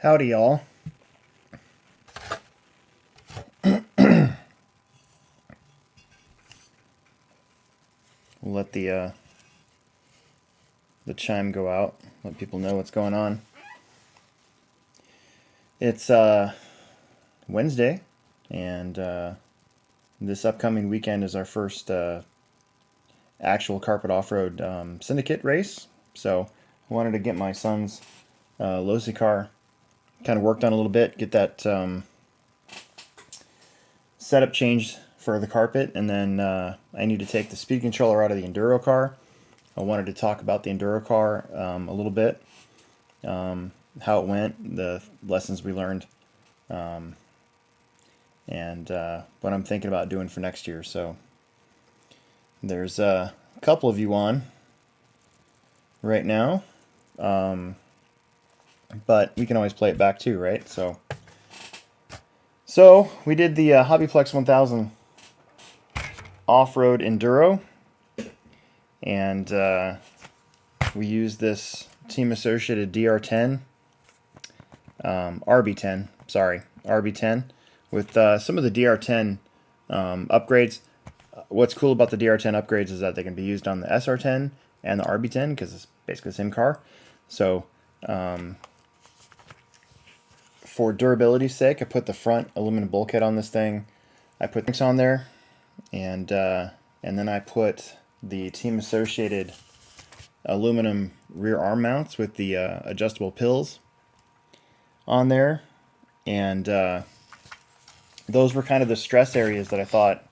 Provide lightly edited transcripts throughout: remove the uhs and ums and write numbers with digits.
Howdy, y'all. We'll let the chime go out. Let people know what's going on. It's Wednesday, and this upcoming weekend is our first actual carpet off-road Syndicate race. So I wanted to get my son's Losi car kind of worked on a little bit, get that setup changed for the carpet, and then I need to take the speed controller out of the Enduro car. I wanted to talk about the Enduro car a little bit, how it went, the lessons we learned, and what I'm thinking about doing for next year. So there's a couple of you on right now, but we can always play it back too, right? So we did the HobbyPlex 1000 off-road Enduro, and we used this Team Associated DR10, RB10, sorry, RB10, with some of the DR10 upgrades. What's cool about the DR10 upgrades is that they can be used on the SR10 and the RB10 because it's basically the same car. So for durability's sake, I put the front aluminum bulkhead on this thing. I put things on there, and then I put the Team Associated aluminum rear arm mounts with the adjustable pills on there, and those were kind of the stress areas that I thought,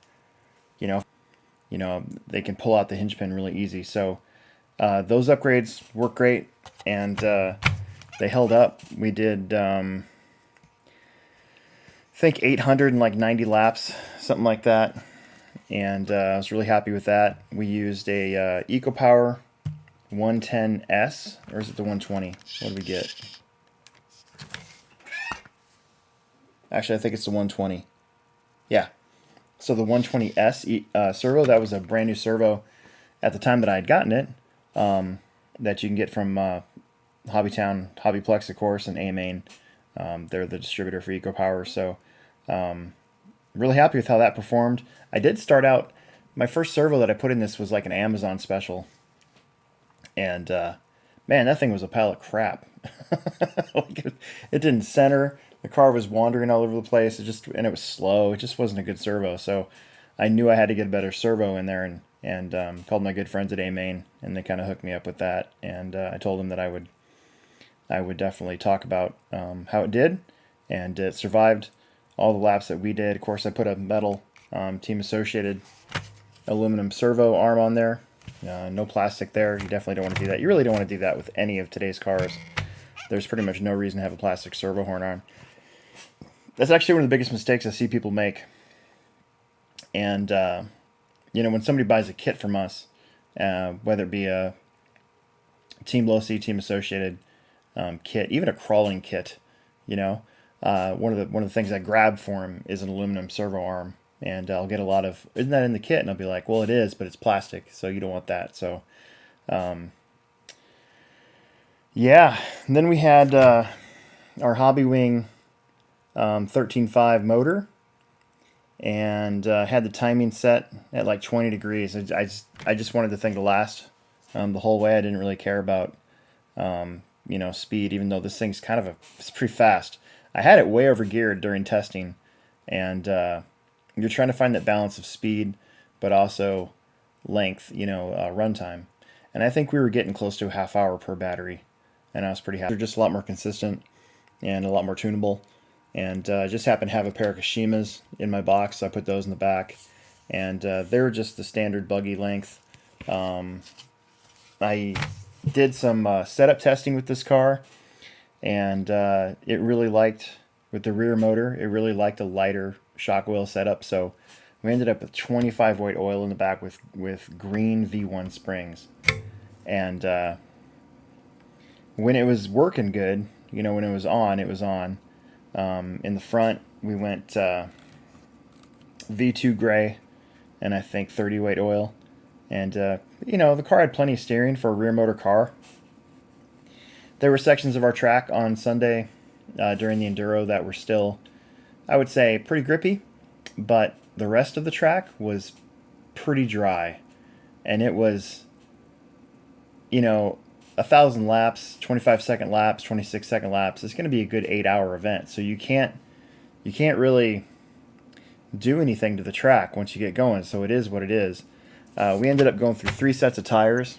you know, they can pull out the hinge pin really easy. So those upgrades work great, and they held up. We did I think 890 laps, something like that, and I was really happy with that. We used a EcoPower 110S, or is it the 120? What did we get? Actually, I think it's the 120. Yeah. So the 120S servo, that was a brand new servo at the time that I had gotten it, that you can get from Hobbytown, HobbyPlex, of course, and A-Main. They're the distributor for EcoPower. So really happy with how that performed. I did start out, my first servo that I put in this was like an Amazon special. And man, that thing was a pile of crap. Like it didn't center. The car was wandering all over the place. And it was slow. It just wasn't a good servo. So I knew I had to get a better servo in there, and called my good friends at A-Main, and they kind of hooked me up with that. And I told them that I would definitely talk about how it did, and it survived all the laps that we did. Of course, I put a metal Team Associated aluminum servo arm on there. No plastic there. You definitely don't want to do that. You really don't want to do that with any of today's cars. There's pretty much no reason to have a plastic servo horn arm. That's actually one of the biggest mistakes I see people make. And, when somebody buys a kit from us, whether it be a Team Losi, Team Associated kit, even a crawling kit, one of the things I grab for them is an aluminum servo arm. And I'll get a lot of, isn't that in the kit? And I'll be like, well, it is, but it's plastic, so you don't want that. So, yeah. And then we had our Hobby Wing 13.5 motor, and had the timing set at like 20 degrees. I just wanted the thing to last the whole way. I didn't really care about speed, even though this thing's it's pretty fast. I had it way over geared during testing, and you're trying to find that balance of speed, but also length, runtime. And I think we were getting close to a half hour per battery, and I was pretty happy. They're just a lot more consistent and a lot more tunable. And I just happened to have a pair of Kashimas in my box, so I put those in the back. And they were just the standard buggy length. I did some setup testing with this car, and it really liked, with the rear motor, it really liked a lighter shock oil setup. So we ended up with 25 weight oil in the back with green V1 springs. And when it was working good, when it was on, it was on. In the front, we went V2 gray, and I think 30 weight oil. And, the car had plenty of steering for a rear motor car. There were sections of our track on Sunday during the Enduro that were still, I would say, pretty grippy, but the rest of the track was pretty dry. And it was, you know, 1,000 laps, 25-second laps, 26-second laps. It's going to be a good 8-hour event. So you can't really do anything to the track once you get going. So it is what it is. We ended up going through 3 sets of tires,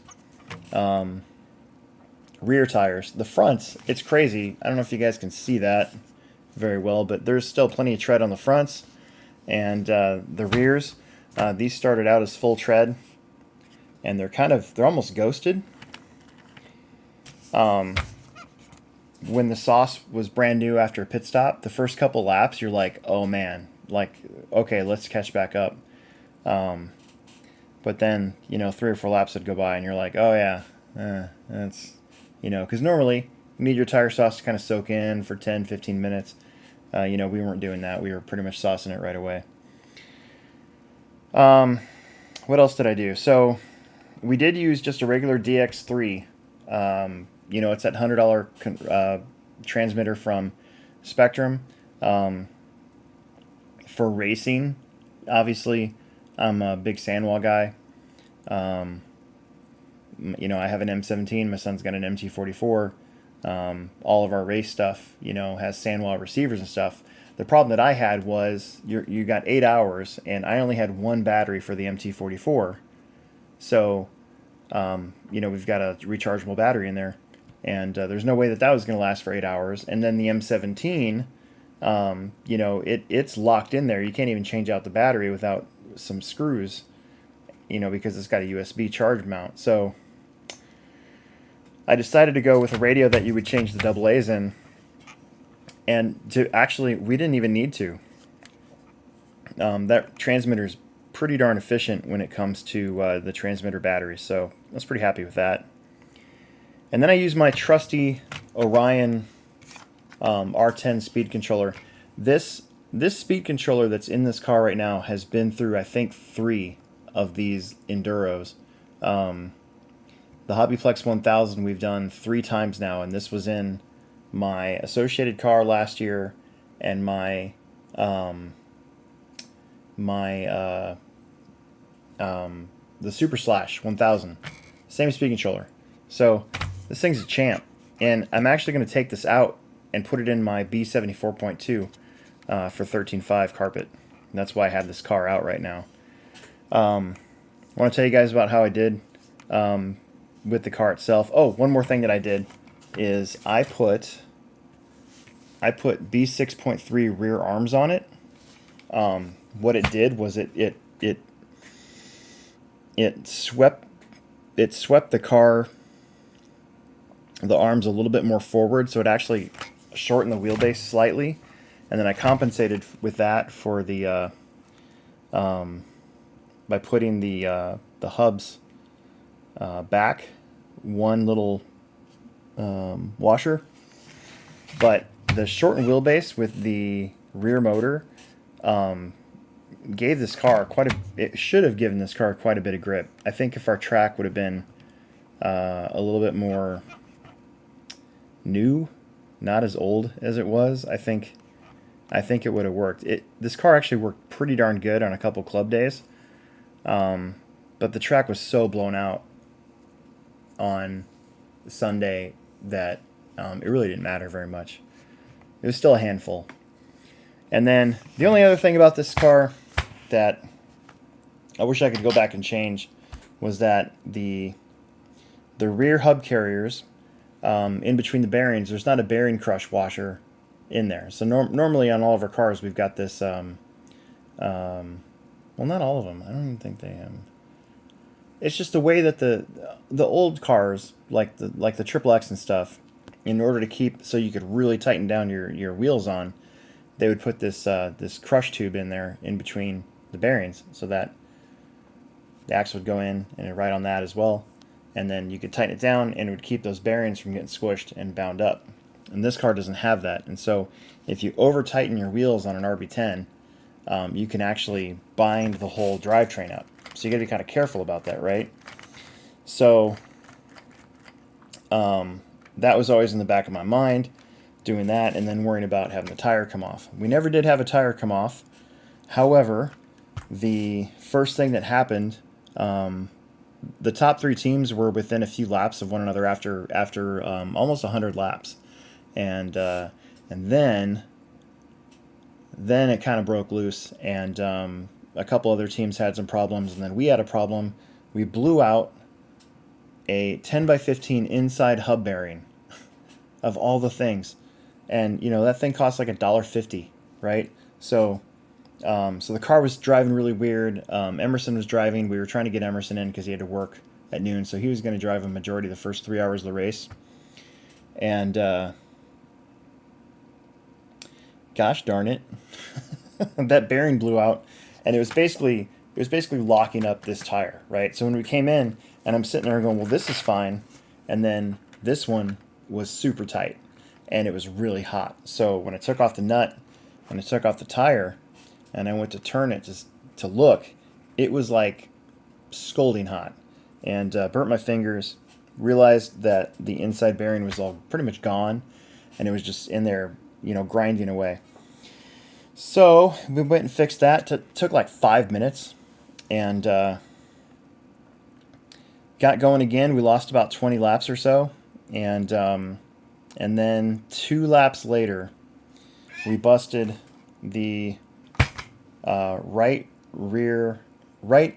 rear tires. The fronts, it's crazy. I don't know if you guys can see that very well, but there's still plenty of tread on the fronts. And the rears, these started out as full tread, and they're almost ghosted. When the sauce was brand new after a pit stop, the first couple laps, you're like, oh man, like, okay, let's catch back up. But then, 3 or 4 laps would go by, and you're like, oh yeah, that's, because normally you need your tire sauce to kind of soak in for 10, 15 minutes. We weren't doing that. We were pretty much saucing it right away. What else did I do? So we did use just a regular DX3. It's that $100 transmitter from Spectrum. For racing, obviously, I'm a big Sanwa guy. I have an M17. My son's got an MT44. All of our race stuff, has Sanwa receivers and stuff. The problem that I had was you got 8 hours, and I only had one battery for the MT44. So, we've got a rechargeable battery in there, and there's no way that was going to last for 8 hours. And then the M17, it's locked in there. You can't even change out the battery without some screws, because it's got a USB charge mount. So I decided to go with a radio that you would change the double A's in. And we didn't even need to. That transmitter is pretty darn efficient when it comes to the transmitter battery, so I was pretty happy with that. And then I used my trusty Orion R10 speed controller. This speed controller that's in this car right now has been through, I think, 3 of these Enduros. The HobbyPlex 1000 we've done 3 times now, and this was in my associated car last year, and the Super Slash 1000, same speed controller. So this thing's a champ, and I'm actually going to take this out and put it in my B74.2 for 13.5 carpet. And that's why I have this car out right now. I want to tell you guys about how I did with the car itself. Oh, one more thing that I did is I put B6.3 rear arms on it. What it did was it swept the car, the arms a little bit more forward, so it actually shortened the wheelbase slightly, and then I compensated with that for the by putting the hubs back one little washer. But the shortened wheelbase with the rear motor gave this car it should have given this car quite a bit of grip. I think if our track would have been a little bit more new, not as old as it was, I think it would have worked. This car actually worked pretty darn good on a couple club days, but the track was so blown out on Sunday that it really didn't matter very much. It was still a handful. And then the only other thing about this car that I wish I could go back and change was that the rear hub carriers, in between the bearings, there's not a bearing crush washer in there. So normally on all of our cars we've got this, well, not all of them. I don't even think they have. It's just the way that the old cars, like the Triple X and stuff, in order to keep, so you could really tighten down your wheels on, they would put this this crush tube in there in between the bearings, so that the axle would go in and it'd ride on that as well, and then you could tighten it down and it would keep those bearings from getting squished and bound up. And this car doesn't have that, and so if you over tighten your wheels on an RB10, you can actually bind the whole drivetrain up. So you got to be kind of careful about that, right? So that was always in the back of my mind. doing that, and then worrying about having the tire come off. We never did have a tire come off. However, the first thing that happened, the top 3 teams were within a few laps of one another after almost 100 laps, and then it kind of broke loose, and a couple other teams had some problems, and then we had a problem. We blew out a 10x15 inside hub bearing of all the things, and you know that thing costs like $1.50, right? So the car was driving really weird. Emerson was driving. We were trying to get Emerson in because he had to work at noon, so he was going to drive a majority of the first 3 hours of the race. And gosh darn it, that bearing blew out, and it was basically locking up this tire, right? So when we came in, and I'm sitting there going, well, this is fine, and then this one was super tight, and it was really hot. So when I took off the nut, when I took off the tire, and I went to turn it to look, it was like scalding hot, and burnt my fingers. Realized that the inside bearing was all pretty much gone, and it was just in there, you know, grinding away. So we went and fixed that. Took like 5 minutes, and got going again. We lost about 20 laps or so, and then 2 laps later, we busted the right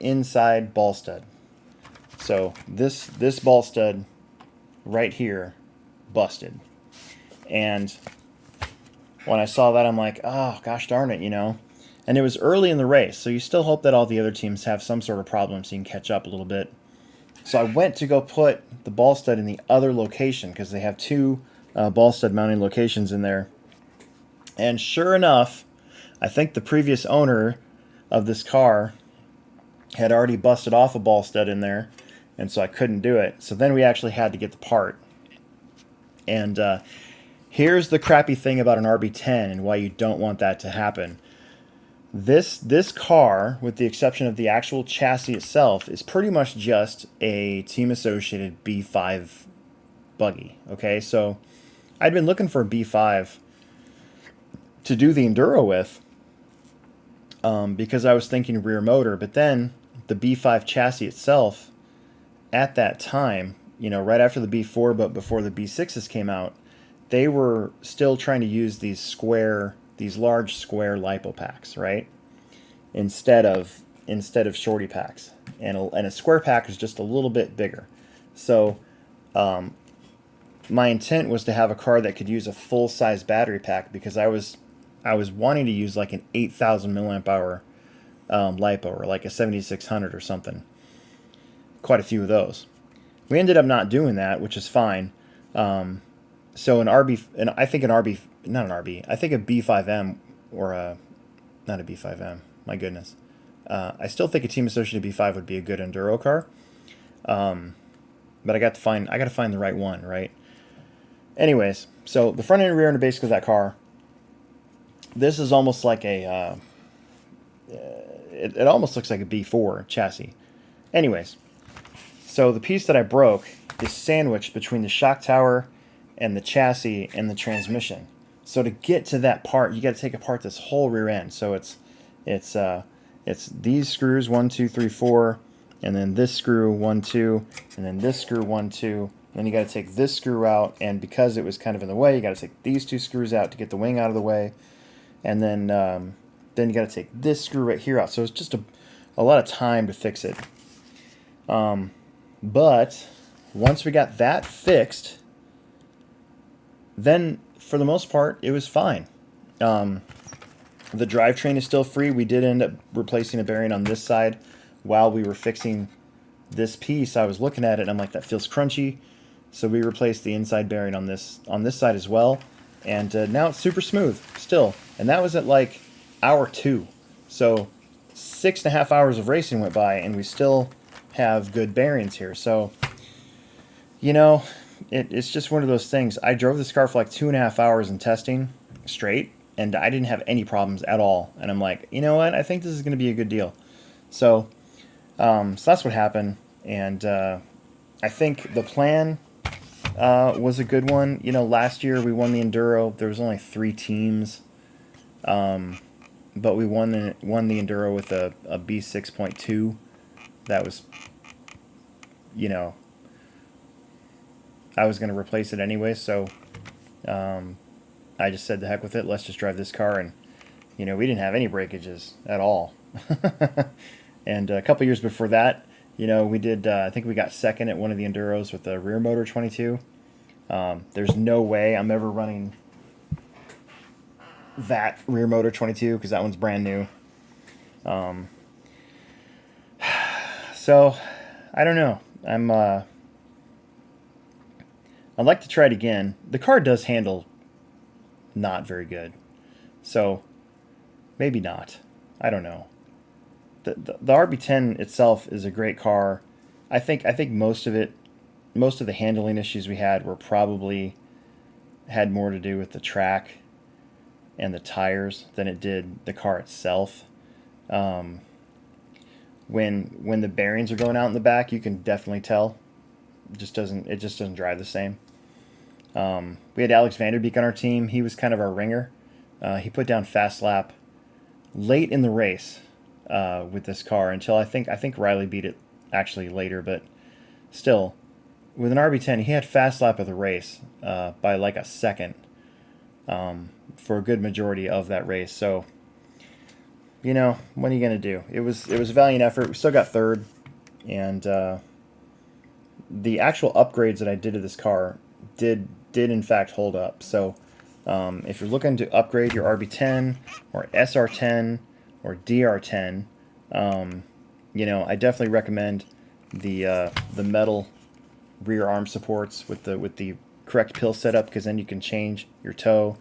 inside ball stud. So this ball stud right here busted, and when I saw that, I'm like, oh gosh darn it, you know. And it was early in the race, so you still hope that all the other teams have some sort of problem so you can catch up a little bit. So I went to go put the ball stud in the other location because they have 2 ball stud mounting locations in there. And sure enough, I think the previous owner of this car had already busted off a ball stud in there, and so I couldn't do it. So then we actually had to get the part. And here's the crappy thing about an RB10 and why you don't want that to happen. This car, with the exception of the actual chassis itself, is pretty much just a Team Associated B5 buggy. Okay, so I'd been looking for a B5 to do the Enduro with because I was thinking rear motor, but then the B5 chassis itself at that time, you know, right after the B4 but before the B6s came out, they were still trying to use these large square lipo packs, right? Instead of shorty packs, and a square pack is just a little bit bigger. So my intent was to have a car that could use a full size battery pack because I was wanting to use like an 8,000 milliamp hour lipo, or like a 7600 or something. Quite a few of those. We ended up not doing that, which is fine. So I think a B5M, or not a B5M. My goodness. I still think a Team Associated B5 would be a good enduro car. But I got to find the right one, right? Anyways, so the front end and rear end are basically that car. This is almost like it almost looks like a B4 chassis. Anyways, so the piece that I broke is sandwiched between the shock tower and the chassis and the transmission. So to get to that part, you got to take apart this whole rear end. So it's these screws 1, 2, 3, 4, and then this screw 1, 2, and then this screw 1, 2. Then you got to take this screw out, and because it was kind of in the way, you got to take these 2 screws out to get the wing out of the way, and then you got to take this screw right here out. So it's just a lot of time to fix it. But once we got that fixed, then for the most part it was fine. The drivetrain is still free. We did end up replacing a bearing on this side while we were fixing this piece. I was looking at it and I'm like, that feels crunchy. So we replaced the inside bearing on this side as well. And now it's super smooth still. And that was at like hour 2. So 6.5 hours of racing went by and we still have good bearings here. So, you know, it's just one of those things. I drove this car for like 2.5 hours in testing straight, and I didn't have any problems at all. And I'm like, you know what? I think this is going to be a good deal. So that's what happened. And I think the plan was a good one. You know, last year we won the Enduro. There was only 3 teams, but we won the Enduro with a B6.2. That was, you know, I was going to replace it anyway, so I just said the heck with it. Let's just drive this car, and you know, we didn't have any breakages at all. And a couple years before that, you know, we did. I think we got second at one of the Enduros with the rear motor 22. There's no way I'm ever running that rear motor 22 because that one's brand new. So I don't know. I'd like to try it again. The car does handle not very good, so maybe not. I don't know. The RB10 itself is a great car. I think most of the handling issues we had were probably had more to do with the track and the tires than it did the car itself. When the bearings are going out in the back, you can definitely tell. It just doesn't drive the same. We had Alex Vanderbeek on our team. He was kind of our ringer. He put down fast lap late in the race with this car until I think Riley beat it actually later, but still, with an RB10, he had fast lap of the race by like a second for a good majority of that race. So, you know, what are you gonna do? It was a valiant effort. We still got third, and the actual upgrades that I did to this car did in fact hold up. So if you're looking to upgrade your RB10 or SR10 or DR10, you know, I definitely recommend the metal rear arm supports with the correct pill setup, because then you can change your toe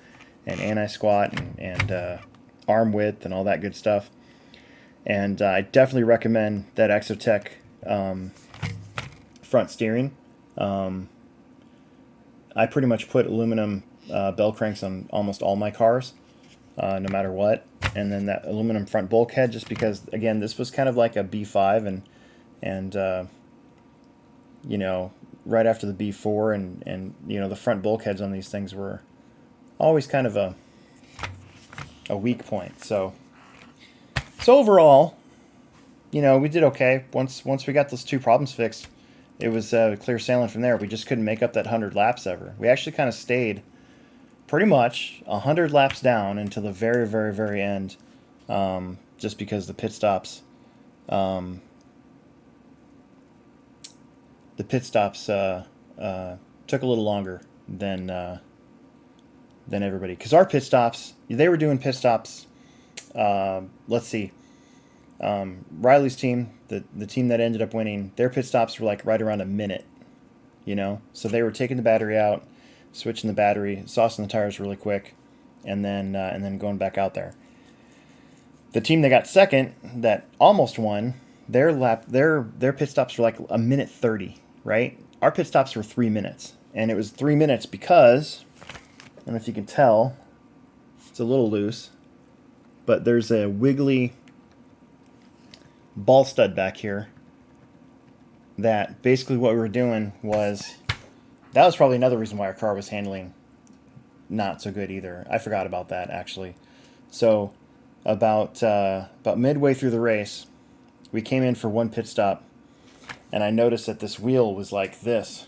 and anti-squat and arm width and all that good stuff. And I definitely recommend that Exotech front steering. I pretty much put aluminum bell cranks on almost all my cars, no matter what. And then that aluminum front bulkhead, just because, again, this was kind of like a B5, and you know, right after the B4, and you know, the front bulkheads on these things were always kind of a weak point. So overall, you know, we did okay. Once we got those 2 problems fixed, it was clear sailing from there. We just couldn't make up that 100 laps ever. We actually kind of stayed pretty much 100 laps down until the very, very, very end, just because the pit stops took a little longer than everybody. Because our pit stops, they were doing pit stops. Let's see. Riley's team, the team that ended up winning, their pit stops were like right around a minute, you know? So they were taking the battery out, switching the battery, saucing the tires really quick, and then going back out there. The team that got second, that almost won, their pit stops were like a minute 30, right? Our pit stops were 3 minutes, and it was 3 minutes because, I don't know if you can tell, it's a little loose, but there's a wiggly ball stud back here that basically what we were doing was, that was probably another reason why our car was handling not so good either. I forgot about that, actually. So about midway through the race, we came in for one pit stop, and I noticed that this wheel was like this,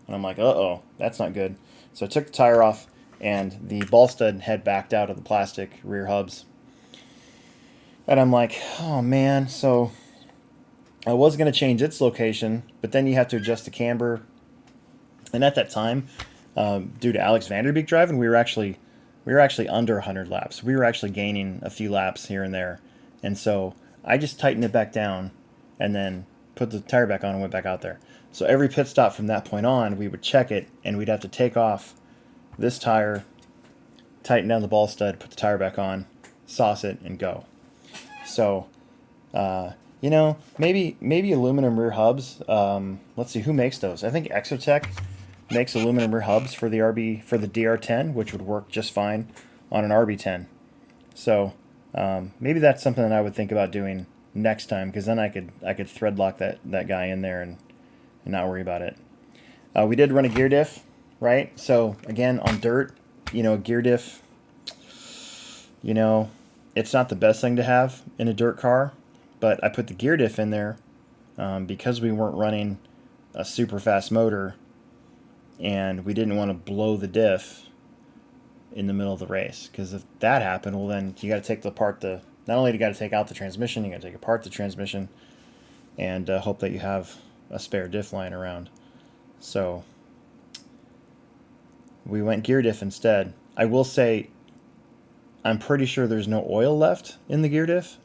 and I'm like, uh-oh, that's not good. So I took the tire off, and the ball stud had backed out of the plastic rear hubs. And I'm like, oh man. So I was going to change its location, but then you have to adjust the camber. And at that time, due to Alex Vanderbeek driving, we were actually under 100 laps. We were actually gaining a few laps here and there. And so I just tightened it back down and then put the tire back on and went back out there. So every pit stop from that point on, we would check it, and we'd have to take off this tire, tighten down the ball stud, put the tire back on, sauce it, and go. So, you know, maybe aluminum rear hubs. Let's see, who makes those? I think Exotech makes aluminum rear hubs for the DR10, which would work just fine on an RB10. So maybe that's something that I would think about doing next time, because then I could thread lock that guy in there and not worry about it. We did run a gear diff right? So again, on dirt, you know, a gear diff, you know, it's not the best thing to have in a dirt car, but I put the gear diff in there because we weren't running a super fast motor and we didn't want to blow the diff in the middle of the race, because if that happened, well, then you got to take apart the, not only do you got to take out the transmission, you got to take apart the transmission and hope that you have a spare diff lying around. So we went gear diff instead. I will say, I'm pretty sure there's no oil left in the gear diff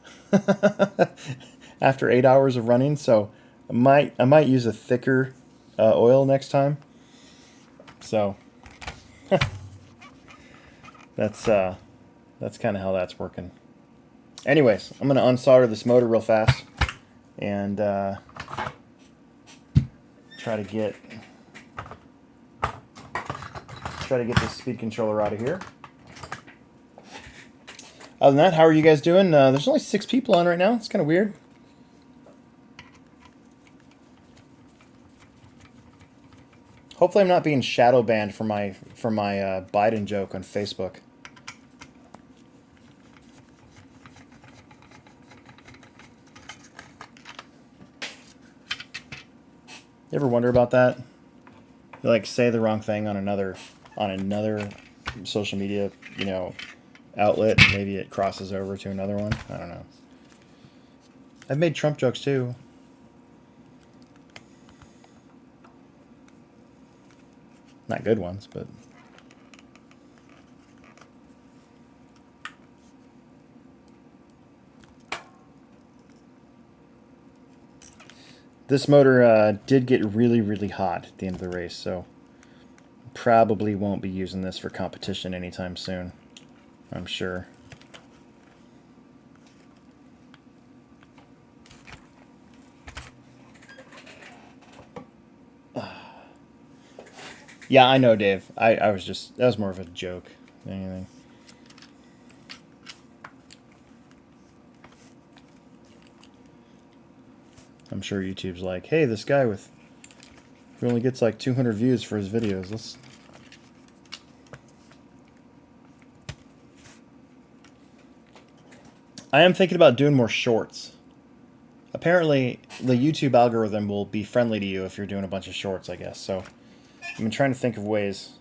after 8 hours of running, so I might use a thicker oil next time. So that's kind of how that's working. Anyways, I'm gonna unsolder this motor real fast and try to get this speed controller out of here. Other than that, how are you guys doing? There's only 6 people on right now. It's kind of weird. Hopefully I'm not being shadow banned for my Biden joke on Facebook. You ever wonder about that? You like say the wrong thing on another social media, you know, outlet, and maybe it crosses over to another one. I don't know. I've made Trump jokes too. Not good ones, but this motor did get really, really hot at the end of the race, so probably won't be using this for competition anytime soon, I'm sure. Yeah, I know, Dave. I was just, that was more of a joke than anything. I'm sure YouTube's like, hey, this guy who only gets like 200 views for his videos, I am thinking about doing more shorts. Apparently, the YouTube algorithm will be friendly to you if you're doing a bunch of shorts, I guess. So I've been trying to think of ways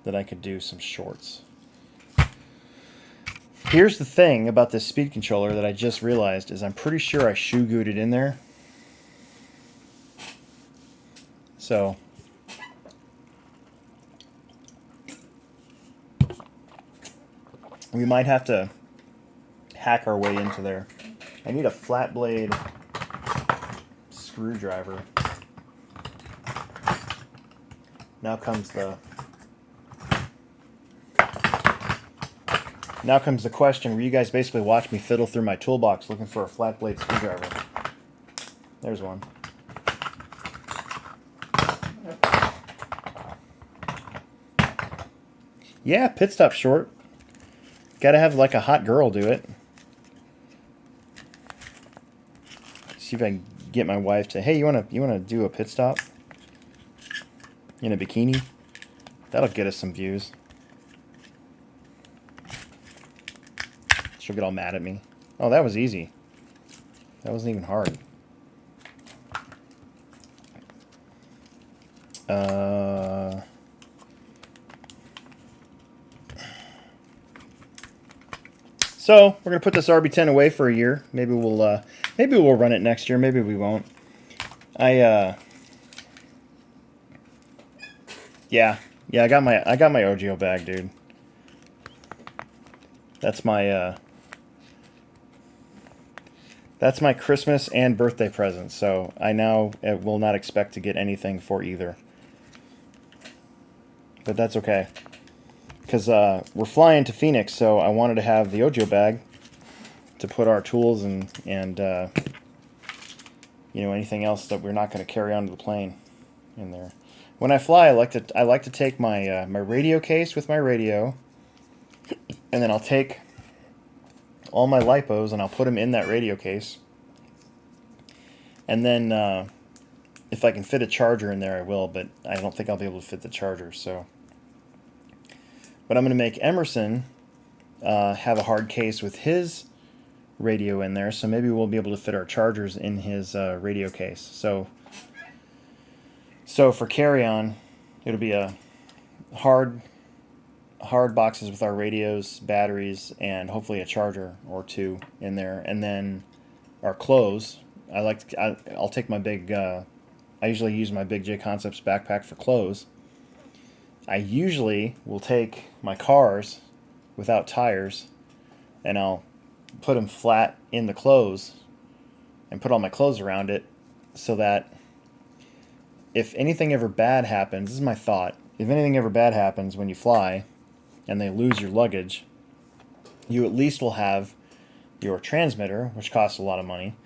that I could do some shorts. Here's the thing about this speed controller that I just realized is I'm pretty sure I shoe glued it in there. So we might have to hack our way into there. I need a flat blade screwdriver. Now comes the question where you guys basically watch me fiddle through my toolbox looking for a flat blade screwdriver. There's one. Yeah, pit stop short. Gotta have like a hot girl do it. See if I can get my wife to, hey, you wanna do a pit stop in a bikini? That'll get us some views. She'll get all mad at me. Oh, that was easy. That wasn't even hard. So we're gonna put this RB10 away for a year. Maybe we'll run it next year. Maybe we won't. Yeah, I got my OGO bag, dude. That's my Christmas and birthday present. So I now will not expect to get anything for either. But that's okay, because we're flying to Phoenix, so I wanted to have the OGO bag to put our tools and you know, anything else that we're not going to carry onto the plane in there. When I fly, I like to take my my radio case with my radio, and then I'll take all my lipos and I'll put them in that radio case, and then if I can fit a charger in there, I will, but I don't think I'll be able to fit the charger. So, but I'm going to make Emerson have a hard case with his radio in there, so maybe we'll be able to fit our chargers in his radio case. So for carry-on, it'll be a hard boxes with our radios, batteries, and hopefully a charger or two in there, and then our clothes. I'll take my big. I usually use my Big J Concepts backpack for clothes. I usually will take my cars without tires, and I'll put them flat in the clothes and put all my clothes around it, so that if anything ever bad happens, this is my thought, if anything ever bad happens when you fly and they lose your luggage, you at least will have your transmitter, which costs a lot of money,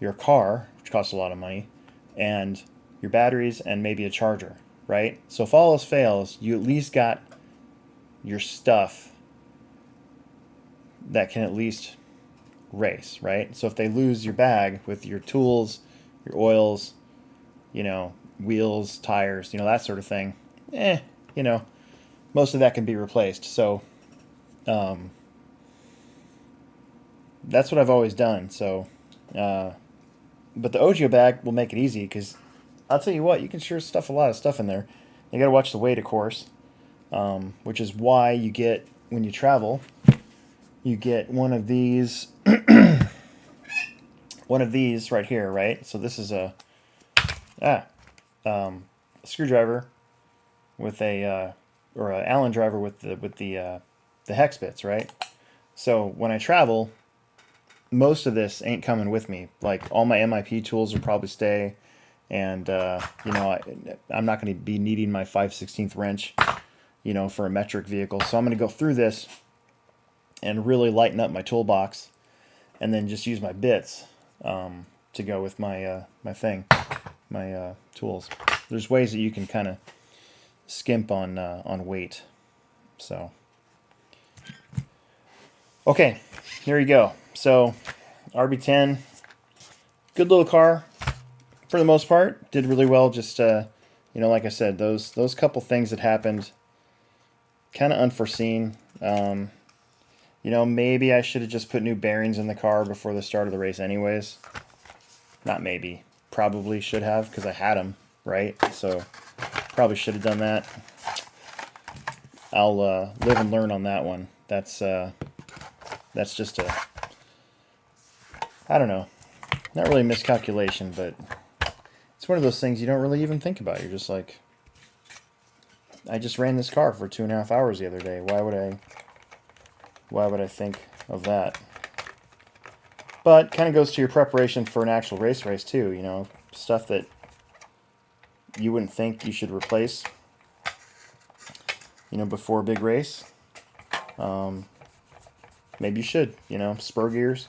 your car, which costs a lot of money, and your batteries and maybe a charger, right? So if all else fails, you at least got your stuff that can at least race, right? So if they lose your bag with your tools, your oils, you know, wheels, tires, you know, that sort of thing, you know, most of that can be replaced. So that's what I've always done. So but the Ogio bag will make it easy, because I'll tell you what, you can sure stuff a lot of stuff in there. You got to watch the weight, of course, which is why you get, when you travel, you get one of these one of these right here, right? So this is a screwdriver with a or an Allen driver with the hex bits, right? So when I travel, most of this ain't coming with me. Like, all my MIP tools will probably stay, and you know, I'm not going to be needing my 5/16 wrench, you know, for a metric vehicle. So I'm going to go through this and really lighten up my toolbox, and then just use my bits to go with my my tools. There's ways that you can kind of skimp on weight. So okay, here you go. So RB10, good little car for the most part. Did really well. Just you know, like I said, those couple things that happened, kind of unforeseen. You know, maybe I should have just put new bearings in the car before the start of the race anyways. Not maybe. Probably should have, because I had them, right? So probably should have done that. I'll live and learn on that one. That's just a, I don't know, not really a miscalculation, but it's one of those things you don't really even think about. You're just like, I just ran this car for 2.5 hours the other day. Why would I think of that? But kind of goes to your preparation for an actual race too, you know, stuff that you wouldn't think you should replace, you know, before a big race. Maybe you should, you know, spur gears.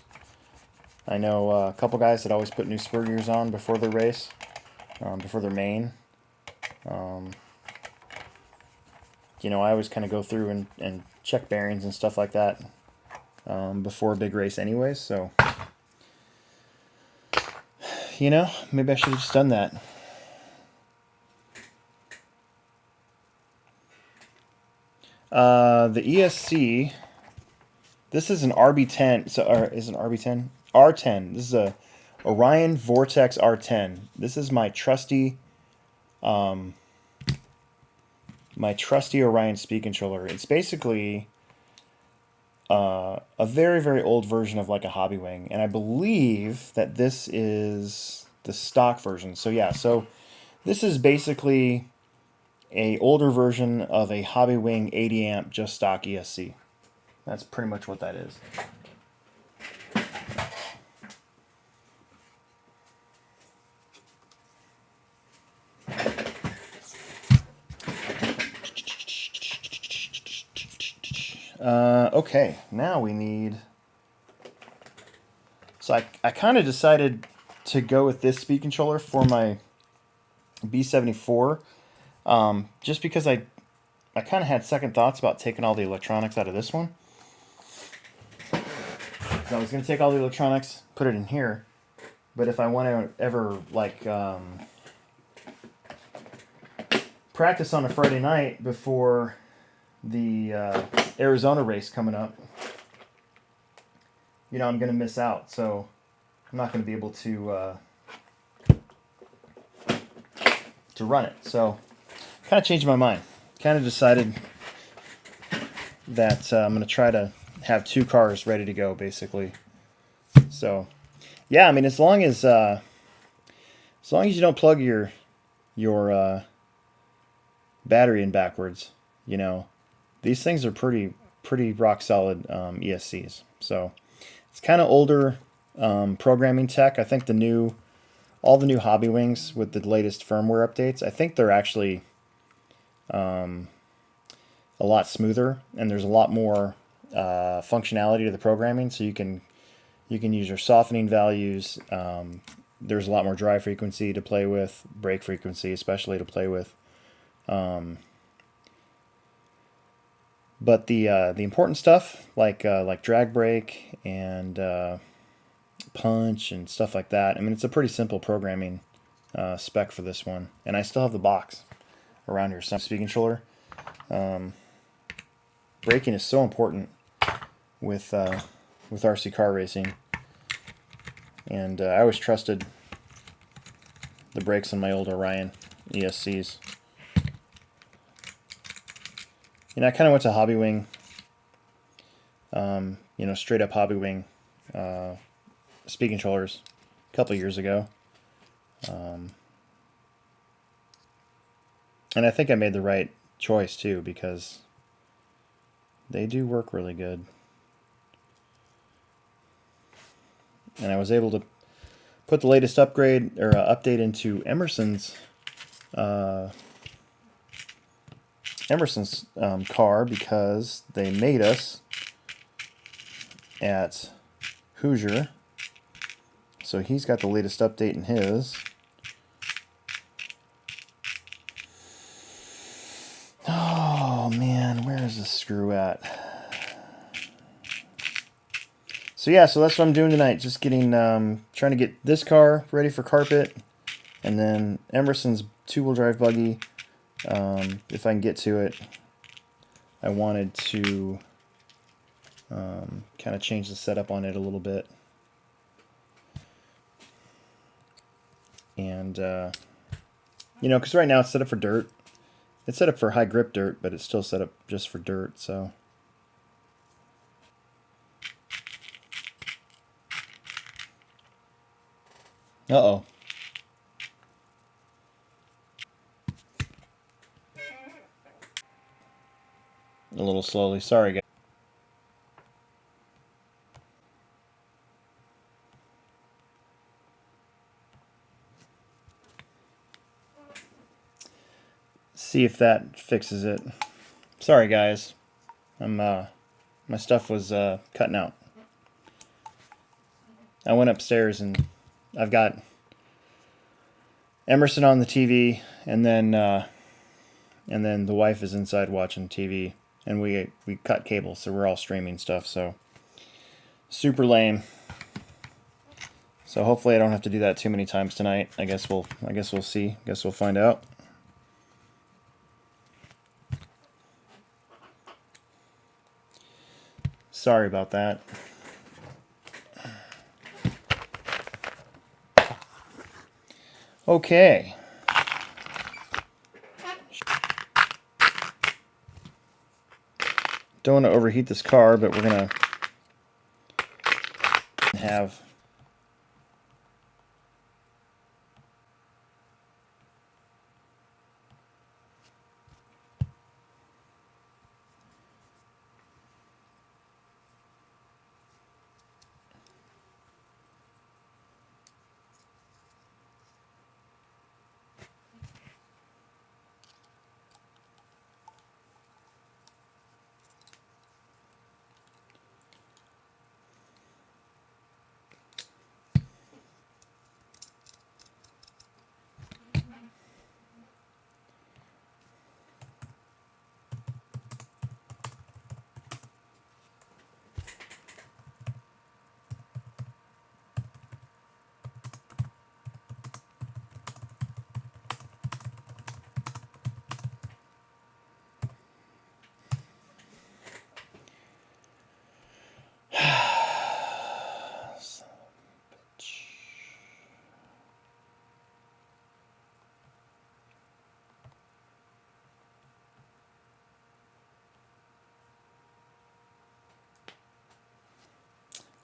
I know a couple guys that always put new spur gears on before their race, before their main. You know, I always kind of go through and check bearings and stuff like that before a big race anyways, so, you know, maybe I should have just done that. The ESC, this is an RB10, so, or is it an RB10? R10. This is a Orion Vortex R10. This is my trusty Orion speed controller. It's basically a very, very old version of like a Hobby Wing, and I believe that this is the stock version. So yeah, so this is basically a older version of a Hobby Wing 80 amp just stock ESC. That's pretty much what that is. Okay, now we need... So I kind of decided to go with this speed controller for my B74, just because I kind of had second thoughts about taking all the electronics out of this one. So I was going to take all the electronics, put it in here, but if I want to ever, like, practice on a Friday night before the Arizona race coming up, you know, I'm going to miss out. So I'm not going to be able to run it. So kind of changed my mind. Kind of decided that I'm going to try to have 2 cars ready to go, basically. So yeah, I mean, as long as you don't plug your battery in backwards, you know, these things are pretty rock solid ESCs. So it's kind of older programming tech. I think all the new Hobby Wings with the latest firmware updates, I think they're actually a lot smoother, and there's a lot more functionality to the programming. So you can use your softening values. There's a lot more drive frequency to play with, brake frequency especially to play with. But the important stuff like drag brake and punch and stuff like that, I mean, it's a pretty simple programming spec for this one. And I still have the box around here. So speed controller. Braking is so important with RC car racing, and I always trusted the brakes on my old Orion ESCs. You know, I kind of went to Hobby Wing, you know, straight up Hobby Wing speed controllers a couple years ago, and I think I made the right choice too, because they do work really good. And I was able to put the latest upgrade or update into Emerson's car, because they made us at Hoosier. So he's got the latest update in his. Oh man, where is this screw at? So yeah, so that's what I'm doing tonight. Just getting, trying to get this car ready for carpet, and then Emerson's 2-wheel drive buggy. If I can get to it, I wanted to kind of change the setup on it a little bit. And, you know, because right now it's set up for dirt. It's set up for high grip dirt, but it's still set up just for dirt, so. Uh-oh. A little slowly. Sorry, guys. See if that fixes it. Sorry, guys. My stuff was cutting out. I went upstairs and I've got Emerson on the TV, and then the wife is inside watching TV, and we cut cable, so we're all streaming stuff. So super lame. So hopefully I don't have to do that too many times tonight. I guess we'll see. I guess we'll find out. Sorry about that. Okay. Don't want to overheat this car, but we're going to have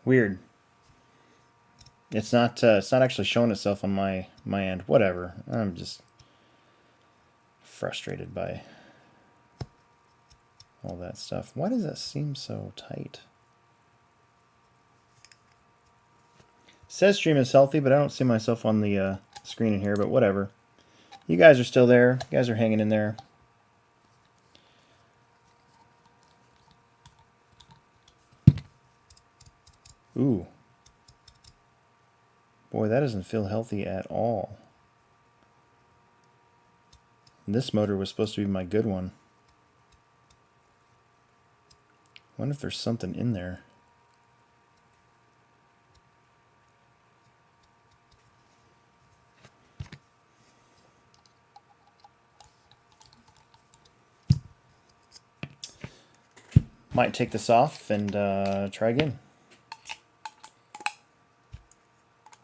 Weird. It's not actually showing itself on my end. Whatever. I'm just frustrated by all that stuff. Why does that seem so tight? It says stream is healthy, but I don't see myself on the screen in here, but whatever. You guys are still there. You guys are hanging in there. Ooh. Boy, that doesn't feel healthy at all. This motor was supposed to be my good one. I wonder if there's something in there. Might take this off and try again.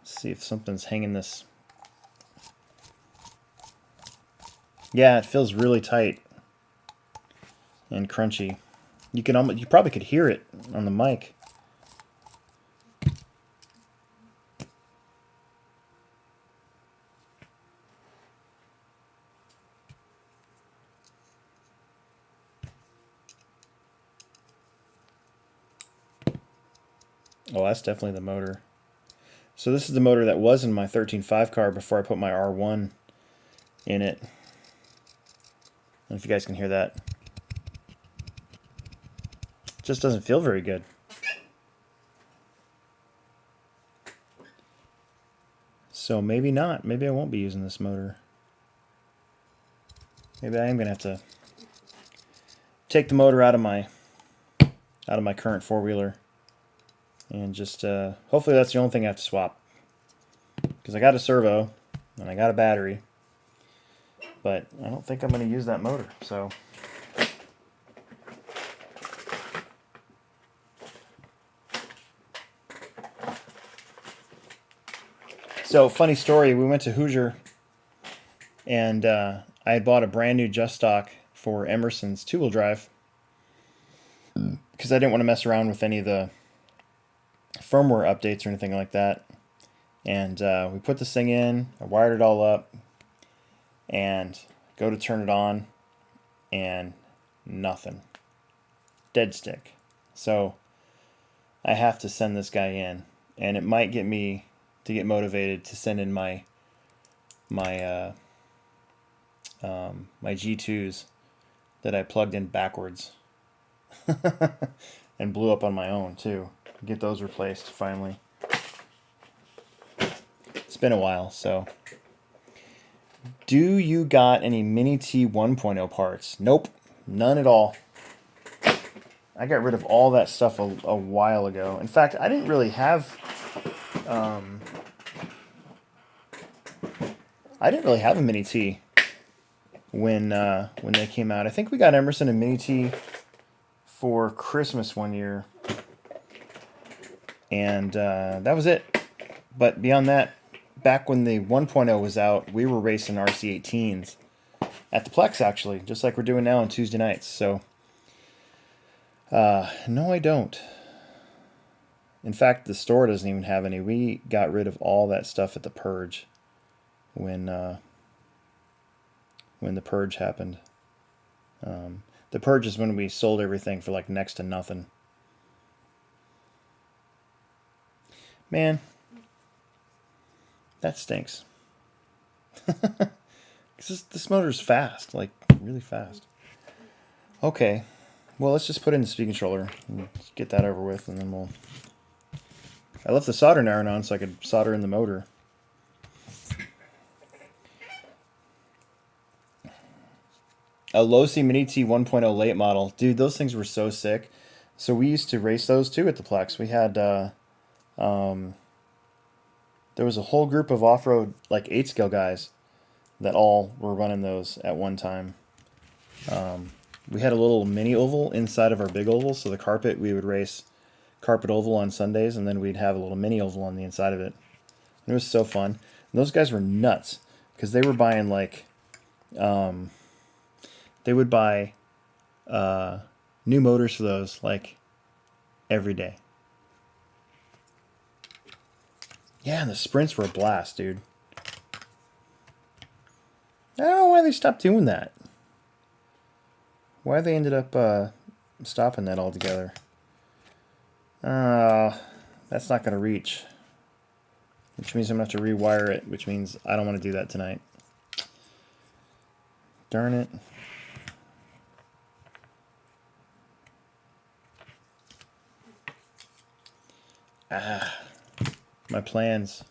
See if something's hanging this. Yeah, it feels really tight and crunchy. You probably could hear it on the mic. Oh, that's definitely the motor. So this is the motor that was in my 13.5 car before I put my R1 in it. I don't know if you guys can hear that. It just doesn't feel very good. So maybe not. Maybe I won't be using this motor. Maybe I am going to have to take the motor out of my current four-wheeler. And just, hopefully that's the only thing I have to swap. Because I got a servo, and I got a battery. But I don't think I'm going to use that motor, so. So, funny story, we went to Hoosier, and I had bought a brand new Just Stock for Emerson's two-wheel drive. Because I didn't want to mess around with any of the firmware updates or anything like that. And we put this thing in, I wired it all up, and go to turn it on, and nothing. Dead stick. So I have to send this guy in, and it might get me to get motivated to send in my G2s that I plugged in backwards and blew up on my own too. Get those replaced finally. It's been a while, so. Do you got any Mini T 1.0 parts? Nope, none at all. I got rid of all that stuff a while ago. In fact, I didn't really have a Mini T when they came out. I think we got Emerson and Mini T for Christmas one year, and that was it. But beyond that, back when the 1.0 was out, we were racing RC18s at the Plex, actually, just like we're doing now on Tuesday nights. So, no, I don't. In fact, the store doesn't even have any. We got rid of all that stuff at the Purge when the Purge happened. The Purge is when we sold everything for like next to nothing. Man, that stinks. This motor's fast, like really fast. Okay, well, let's just put in the speed controller and get that over with, and then we'll. I left the soldering iron on so I could solder in the motor. A Losi Mini T 1.0 late model. Dude, those things were so sick. So we used to race those too at the Plex. We had, there was a whole group of off-road, like 8-scale guys that all were running those at one time. We had a little mini oval inside of our big oval, so the carpet, we would race carpet oval on Sundays, and then we'd have a little mini oval on the inside of it. And it was so fun. And those guys were nuts, because they were buying, like, they would buy new motors for those, like, every day. Yeah, and the sprints were a blast, dude. I don't know why they stopped doing that. Why they ended up stopping that altogether. That's not going to reach. Which means I'm going to have to rewire it, which means I don't want to do that tonight. Darn it. My plans.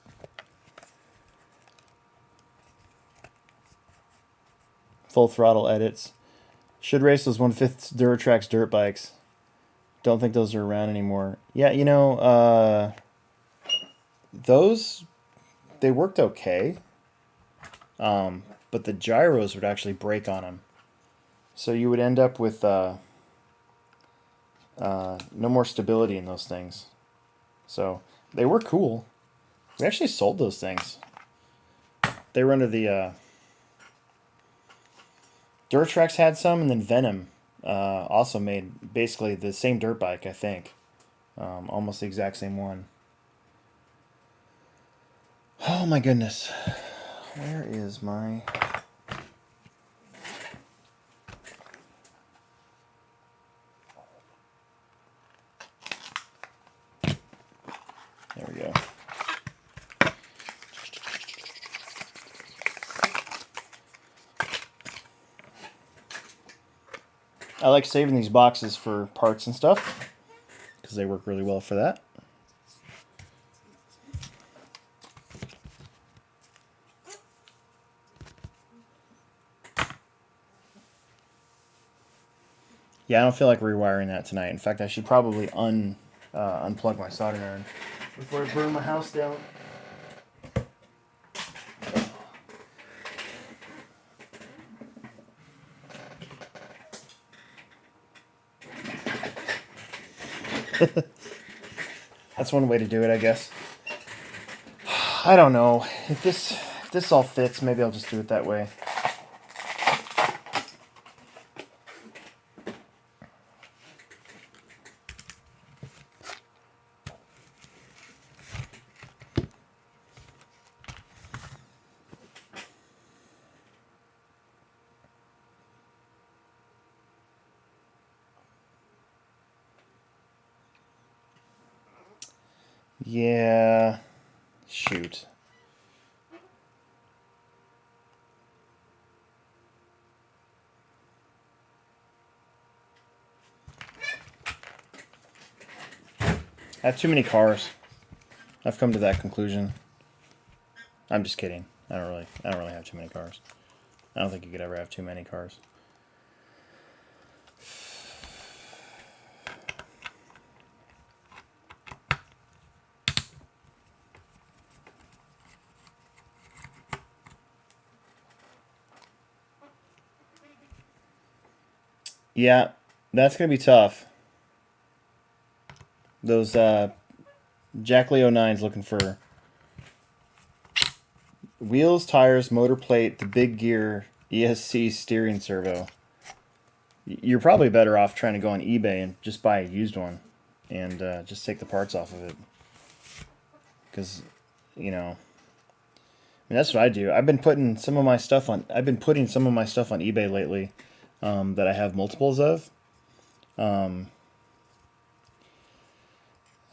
Full throttle edits. Should race those 1/5 Duratrax dirt bikes. Don't think those are around anymore. Yeah, you know, those, they worked okay. But the gyros would actually break on them. So you would end up with no more stability in those things. So they were cool. We actually sold those things. They were under the Duratrax had some, and then Venom also made basically the same dirt bike, I think. Almost the exact same one. Oh my goodness. Where is my... There we go. I like saving these boxes for parts and stuff because they work really well for that. Yeah, I don't feel like rewiring that tonight. In fact, I should probably unplug my soldering iron before I burn my house down. That's one way to do it, I guess. I don't know. If this all fits, maybe I'll just do it that way. Yeah. Shoot. I have too many cars. I've come to that conclusion. I'm just kidding. I don't really have too many cars. I don't think you could ever have too many cars. Yeah, that's gonna be tough. Those Jack Lee 09's looking for wheels, tires, motor plate, the big gear, ESC steering servo. You're probably better off trying to go on eBay and just buy a used one and just take the parts off of it. Because, you know, I mean, that's what I do. I've been putting some of my stuff on eBay lately that I have multiples of.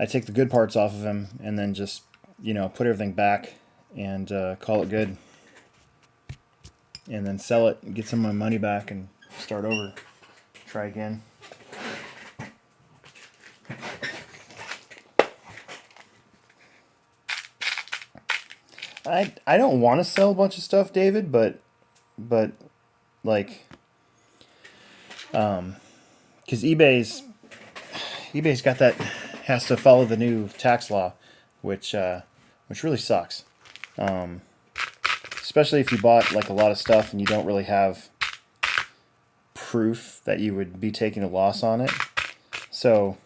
I take the good parts off of them and then just, you know, put everything back and call it good. And then sell it and get some of my money back and start over. Try again. I don't want to sell a bunch of stuff, David, but like, because eBay's got that, has to follow the new tax law, which really sucks. Especially if you bought like a lot of stuff and you don't really have proof that you would be taking a loss on it. So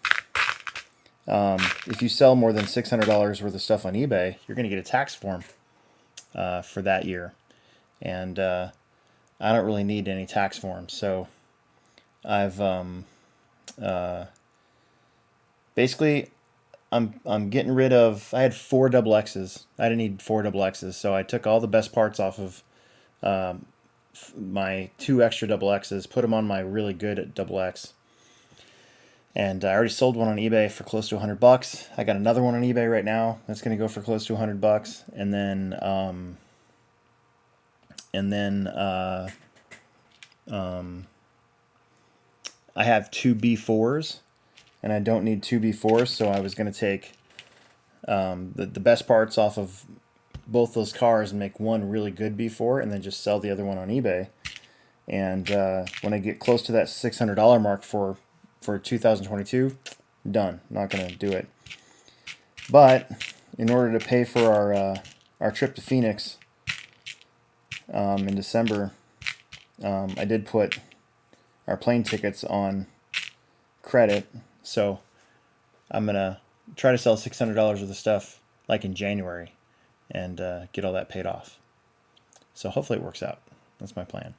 if you sell more than $600 worth of stuff on eBay, you're going to get a tax form for that year. And I don't really need any tax forms. So I've basically I'm getting rid of. I had 4 double X's. I didn't need 4 double X's, so I took all the best parts off of my 2 extra double X's, put them on my really good double X, and I already sold one on eBay for close to $100. I got another one on eBay right now that's going to go for close to $100, and then I have 2 B4s, and I don't need 2 B4s, so I was going to take the best parts off of both those cars and make one really good B4, and then just sell the other one on eBay. And when I get close to that $600 mark for 2022, done. Not going to do it. But in order to pay for our trip to Phoenix in December, I did put our plane tickets on credit, so I'm gonna try to sell $600 worth of stuff like in January and get all that paid off. So hopefully it works out. That's my plan.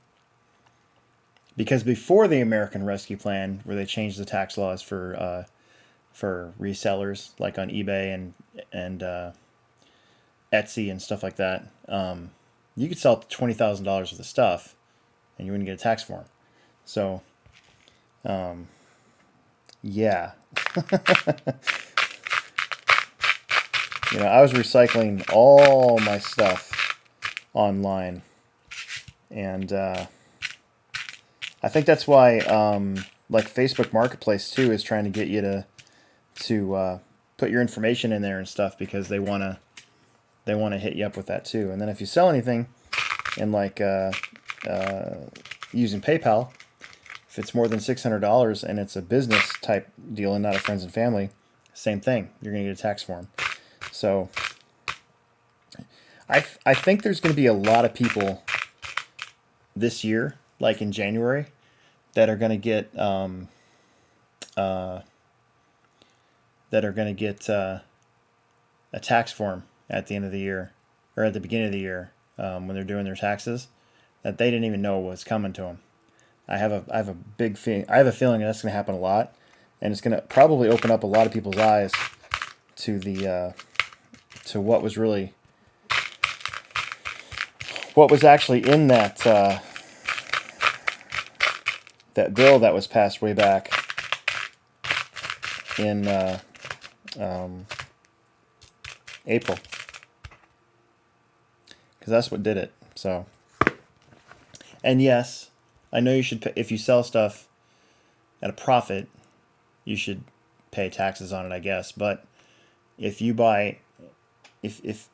Because before the American Rescue Plan, where they changed the tax laws for resellers, like on eBay and Etsy and stuff like that, you could sell $20,000 worth of stuff, and you wouldn't get a tax form. So, yeah. You know, I was recycling all my stuff online, and I think that's why, like Facebook Marketplace too is trying to get you to put your information in there and stuff, because they wanna hit you up with that too. And then if you sell anything, and like using PayPal, if it's more than $600 and it's a business type deal and not a friends and family, same thing. You're gonna get a tax form. So I think there's going to be a lot of people this year, like in January, that are going to get a tax form at the end of the year, or at the beginning of the year, when they're doing their taxes, that they didn't even know was coming to them. I have a big feeling. I have a feeling that's going to happen a lot, and it's going to probably open up a lot of people's eyes to the to what was actually in that that bill that was passed way back in April, because that's what did it. So, and yes, I know you should pay, if you sell stuff at a profit, you should pay taxes on it, I guess. But if you buy, if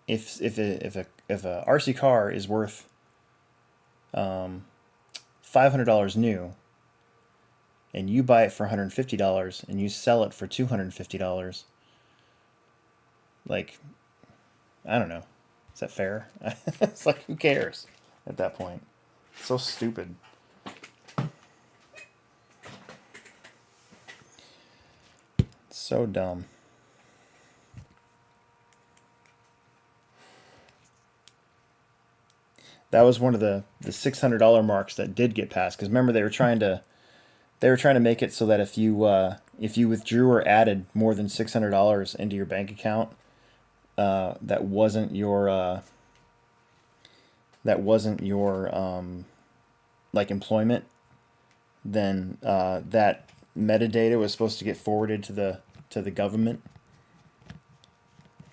a RC car is worth $500 new, and you buy it for $150 and you sell it for $250, like, I don't know, is that fair? It's like, who cares at that point? It's so stupid. It's so dumb. That was one of the $600 marks that did get passed. Because remember, they were trying to make it so that if you withdrew or added more than $600 into your bank account, that wasn't your like employment, then that metadata was supposed to get forwarded to the government.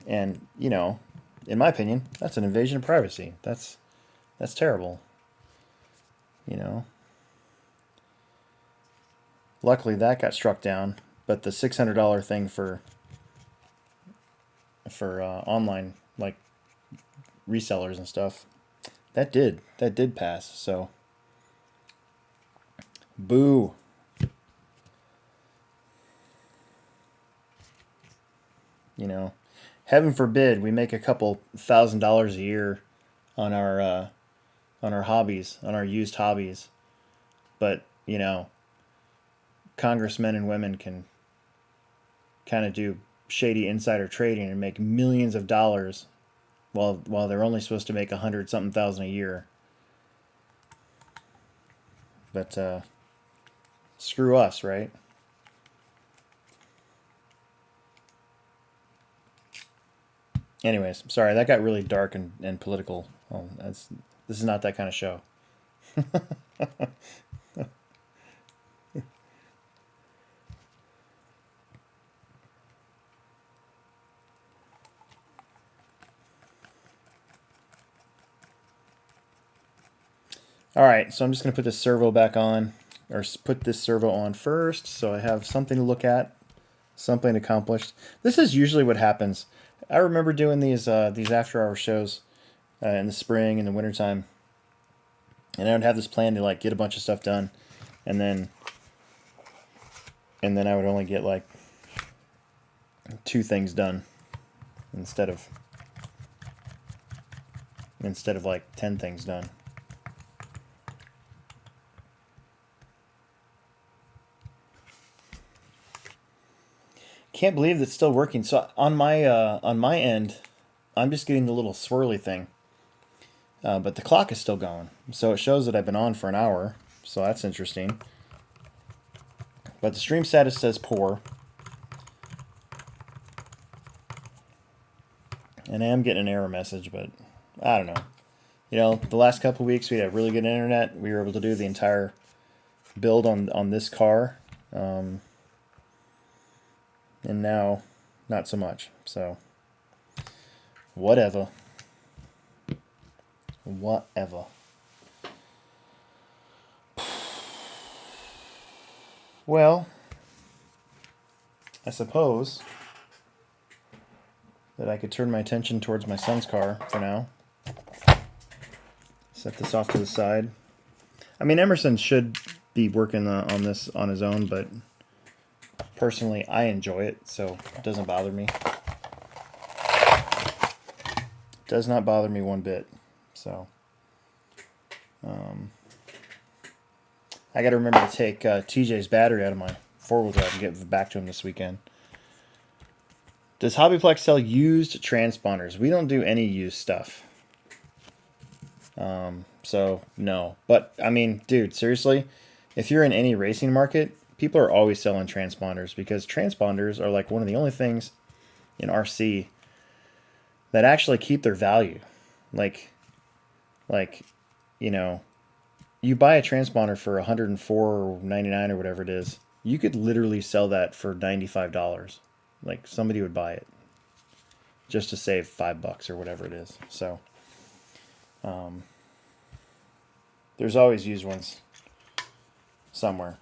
And you know, in my opinion, that's an invasion of privacy. That's terrible. You know. Luckily, that got struck down, but the $600 thing for online, like resellers and stuff, that did pass. So, boo. You know, heaven forbid we make a couple $1,000s a year on our hobbies, on our used hobbies, but you know, congressmen and women can kind of do shady insider trading and make millions of dollars while they're only supposed to make 100-something thousand a year. But screw us, right? Anyways, sorry, that got really dark and political. Oh, this is not that kind of show. All right, so I'm just going to put this servo back on, or put this servo on first, so I have something to look at, something accomplished. This is usually what happens. I remember doing these after-hour shows in the spring and the wintertime, and I would have this plan to like get a bunch of stuff done, and then I would only get like 2 things done instead of like 10 things done. Can't believe it's still working. So on my end, I'm just getting the little swirly thing, but the clock is still going. So it shows that I've been on for an hour. So that's interesting. But the stream status says poor, and I am getting an error message, but I don't know. You know, the last couple of weeks we had really good internet. We were able to do the entire build on this car. And now, not so much. So, whatever. Whatever. Well, I suppose that I could turn my attention towards my son's car for now. Set this off to the side. I mean, Emerson should be working on this on his own, but personally, I enjoy it, so it doesn't bother me. Does not bother me one bit. So, I got to remember to take TJ's battery out of my 4-wheel drive and get it back to him this weekend. Does HobbyPlex sell used transponders? We don't do any used stuff. So, no. But, I mean, dude, seriously, if you're in any racing market, people are always selling transponders because transponders are like one of the only things in RC that actually keep their value. Like, you know, you buy a transponder for $104.99 or whatever it is, you could literally sell that for $95. Like, somebody would buy it just to save $5 or whatever it is. So, there's always used ones somewhere.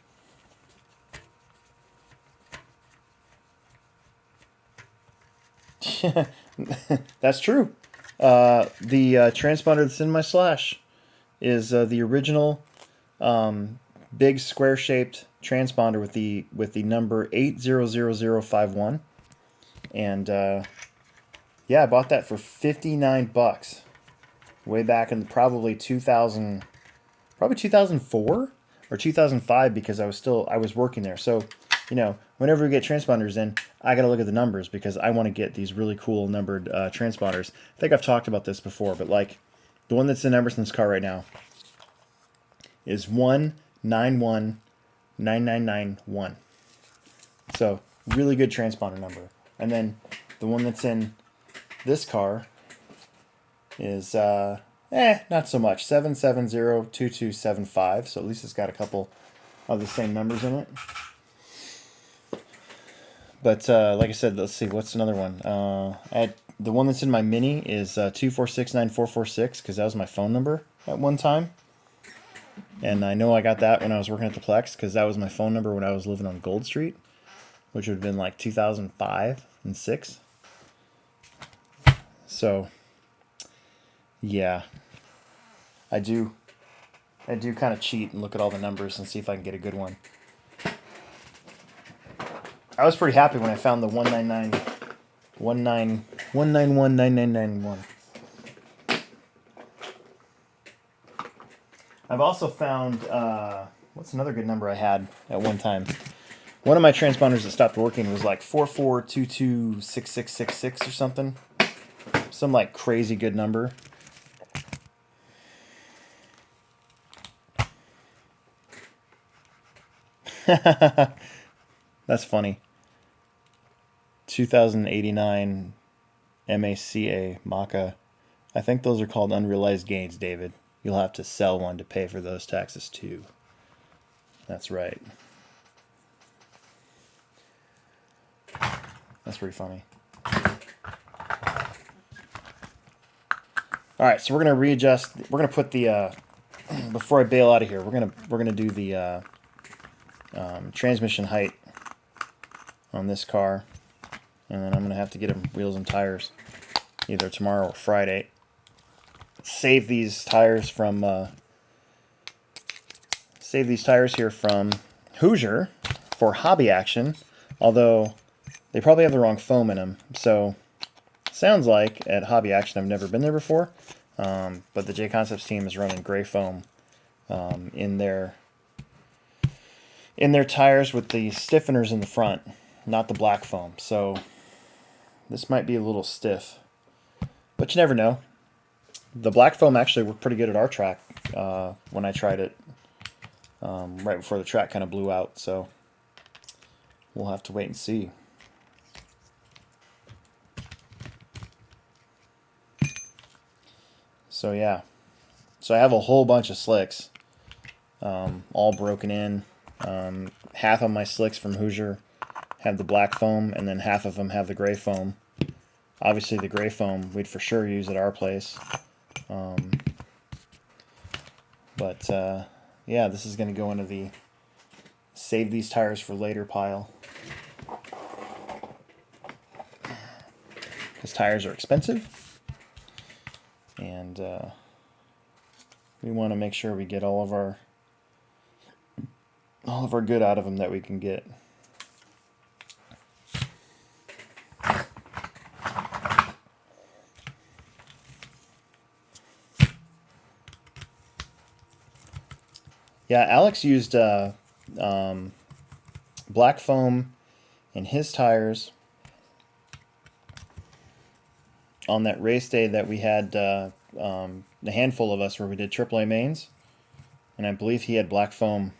That's true. The transponder that's in my slash is the original big square-shaped transponder with the number 800051, and yeah, I bought that for $59 way back in probably 2004 or 2005 because I was working there. So, you know, whenever we get transponders in, I got to look at the numbers because I want to get these really cool numbered transponders. I think I've talked about this before, but like the one that's in Emerson's car right now is 1919991. So really good transponder number. And then the one that's in this car is not so much, 7702275. So at least it's got a couple of the same numbers in it. But like I said, let's see, what's another one? The one that's in my Mini is 2469446 because that was my phone number at one time. And I know I got that when I was working at the Plex because that was my phone number when I was living on Gold Street, which would have been like 2005 and 6. So, yeah, I do kind of cheat and look at all the numbers and see if I can get a good one. I was pretty happy when I found the 1919991. I've also found, what's another good number I had at one time? One of my transponders that stopped working was like 44226666 or something. Some like crazy good number. That's funny. 2089 M-A-C-A, Maca. I think those are called unrealized gains, David. You'll have to sell one to pay for those taxes too. That's right. That's pretty funny. All right, so we're gonna readjust. We're gonna put the before I bail out of here. We're gonna do the transmission height on this car, and then I'm gonna have to get him wheels and tires either tomorrow or Friday. Save these tires here from Hoosier for hobby action, although they probably have the wrong foam in them. So sounds like at Hobby Action, I've never been there before, but the J Concepts team is running gray foam in their tires with the stiffeners in the front, not the black foam. So this might be a little stiff, but you never know. The black foam actually worked pretty good at our track when I tried it right before the track kind of blew out. So we'll have to wait and see. So yeah, so I have a whole bunch of slicks, all broken in. Half of my slicks from Hoosier have the black foam, and then half of them have the gray foam. Obviously the gray foam we'd for sure use at our place. But yeah, this is going to go into the save these tires for later pile. Because tires are expensive. And we want to make sure we get all of our good out of them that we can get. Yeah, Alex used black foam in his tires on that race day that we had the handful of us where we did AAA mains, and I believe he had black foam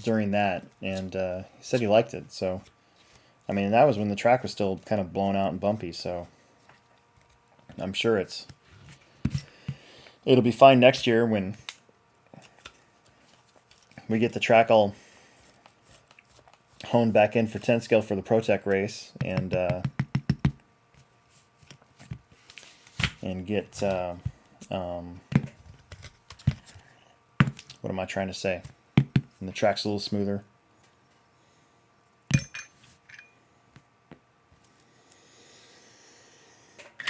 during that, and he said he liked it. So I mean, that was when the track was still kind of blown out and bumpy, so I'm sure it'll be fine next year when we get the track all honed back in for 10 scale for the ProTech race, and get what am I trying to say? And the track's a little smoother.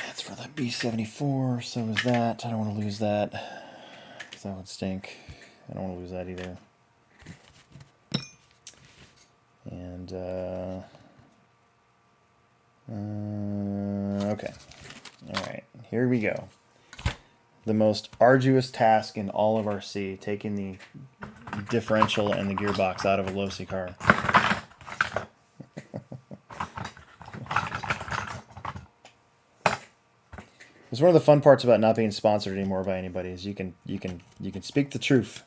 That's for the B74, so is that. I don't want to lose that, because that would stink. I don't want to lose that either. And, okay. Alright, here we go. The most arduous task in all of RC, taking the differential and the gearbox out of a Losi car. It's one of the fun parts about not being sponsored anymore by anybody, is you can speak the truth.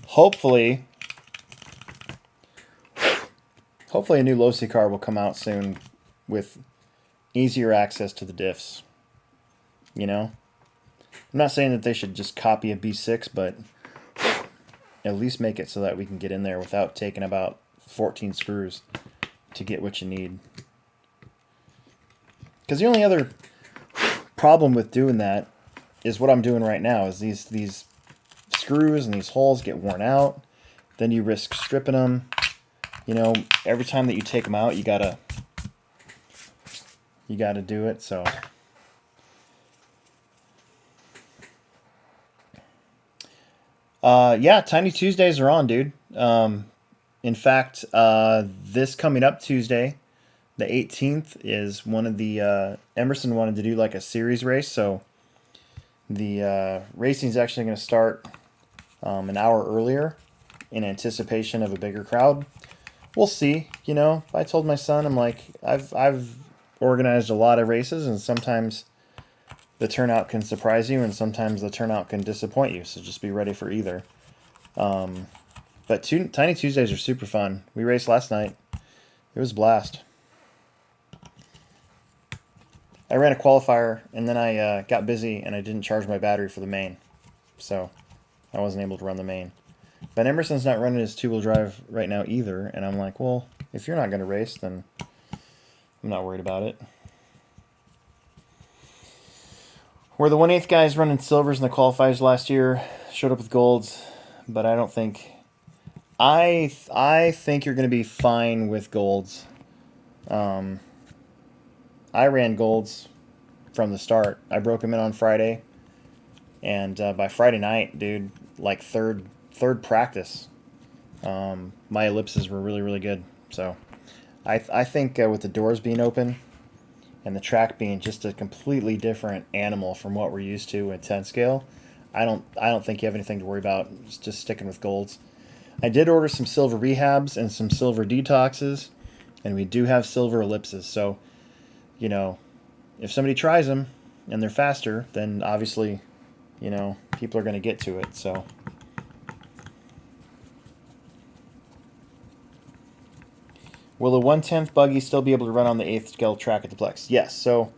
Hopefully a new Losi car will come out soon with easier access to the diffs. You know? I'm not saying that they should just copy a B6, but at least make it so that we can get in there without taking about 14 screws to get what you need. Because the only other problem with doing that is what I'm doing right now, is these screws and these holes get worn out. Then you risk stripping them. You know, every time that you take them out, you gotta do it. So yeah, Tiny Tuesdays are on, dude. In fact, this coming up Tuesday, the 18th, is one of the Emerson wanted to do like a series race. So the racing is actually going to start an hour earlier in anticipation of a bigger crowd. We'll see. You know, I told my son, I'm like, I've organized a lot of races, and sometimes the turnout can surprise you, and sometimes the turnout can disappoint you. So just be ready for either. But Tiny Tuesdays are super fun. We raced last night. It was a blast. I ran a qualifier, and then I got busy, and I didn't charge my battery for the main. So I wasn't able to run the main. But Emerson's not running his two-wheel drive right now either, and I'm like, well, if you're not going to race, then I'm not worried about it. Where the 1/8 guys running silvers in the qualifiers last year showed up with golds, but I don't think... I think you're going to be fine with golds. I ran golds from the start. I broke them in on Friday, and by Friday night, dude, like third practice, my ellipses were really, really good. So I think with the doors being open and the track being just a completely different animal from what we're used to at 10 scale, I don't think you have anything to worry about just sticking with golds. I did order some silver rehabs and some silver detoxes, and we do have silver ellipses. So, you know, if somebody tries them and they're faster, then obviously, you know, people are going to get to it. So will the 1/10 buggy still be able to run on the 8th scale track at the Plex? Yes. So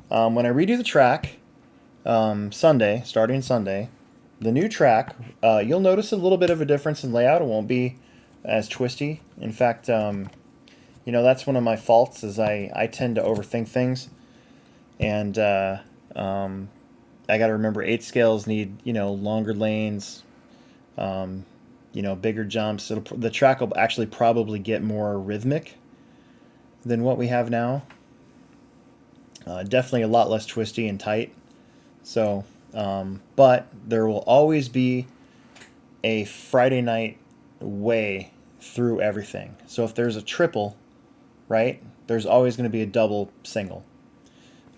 when I redo the track Sunday, starting Sunday, the new track, you'll notice a little bit of a difference in layout. It won't be as twisty. In fact, you know, that's one of my faults is I tend to overthink things. And I got to remember 8 scales need, you know, longer lanes, you know, bigger jumps. The track will actually probably get more rhythmic than what we have now. Definitely a lot less twisty and tight. So, but there will always be a Friday night way through everything. So if there's a triple, right, there's always going to be a double single.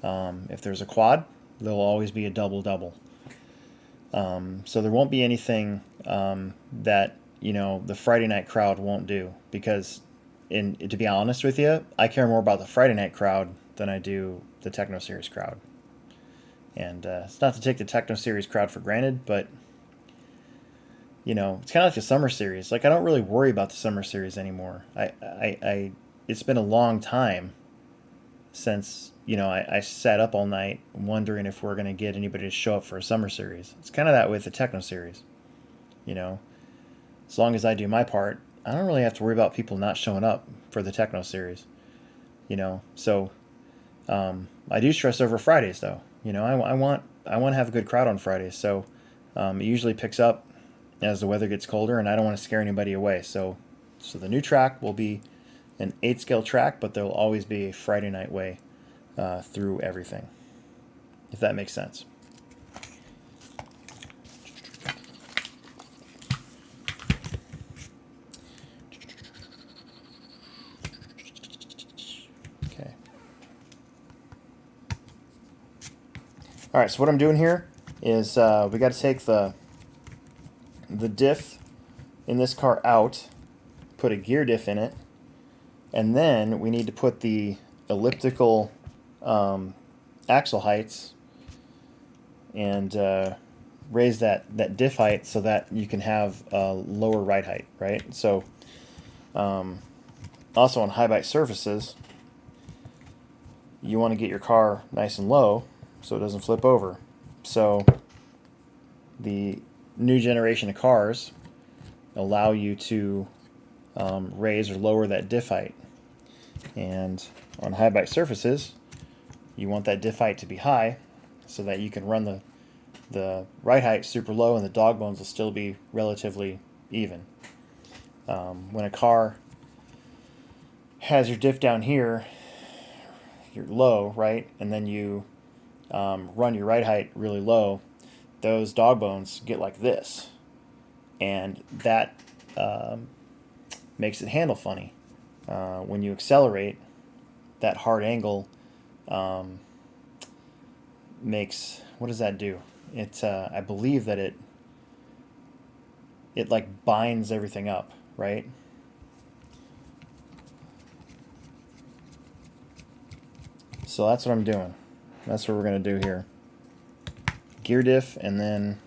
If there's a quad, there'll always be a double. So there won't be anything that, you know, the Friday night crowd won't do, because to be honest with you, I care more about the Friday night crowd than I do the Techno Series crowd. And it's not to take the Techno Series crowd for granted, but, you know, it's kind of like the Summer Series. Like, I don't really worry about the Summer Series anymore. It's been a long time since, you know, I sat up all night wondering if we're going to get anybody to show up for a Summer Series. It's kind of that with the Techno Series. You know, as long as I do my part, I don't really have to worry about people not showing up for the Techno Series. You know, so I do stress over Fridays, though. You know, I want to have a good crowd on Fridays, so it usually picks up as the weather gets colder, and I don't want to scare anybody away. So the new track will be an 8 scale track, but there will always be a Friday night way through everything, if that makes sense. Okay. All right, so what I'm doing here is we got to take the diff in this car out, put a gear diff in it, and then we need to put the elliptical axle heights and raise that diff height so that you can have a lower ride height, right? So also on high bike surfaces, you want to get your car nice and low so it doesn't flip over. So the new generation of cars allow you to raise or lower that diff height. And on high bike surfaces, you want that diff height to be high so that you can run the ride height super low and the dog bones will still be relatively even. When a car has your diff down here, you're low, right? And then you run your ride height really low, those dog bones get like this. And that makes it handle funny. When you accelerate, that hard angle makes, what does that do? It I believe that it like binds everything up, right? So that's what I'm doing. That's what we're going to do here. Gear diff, and then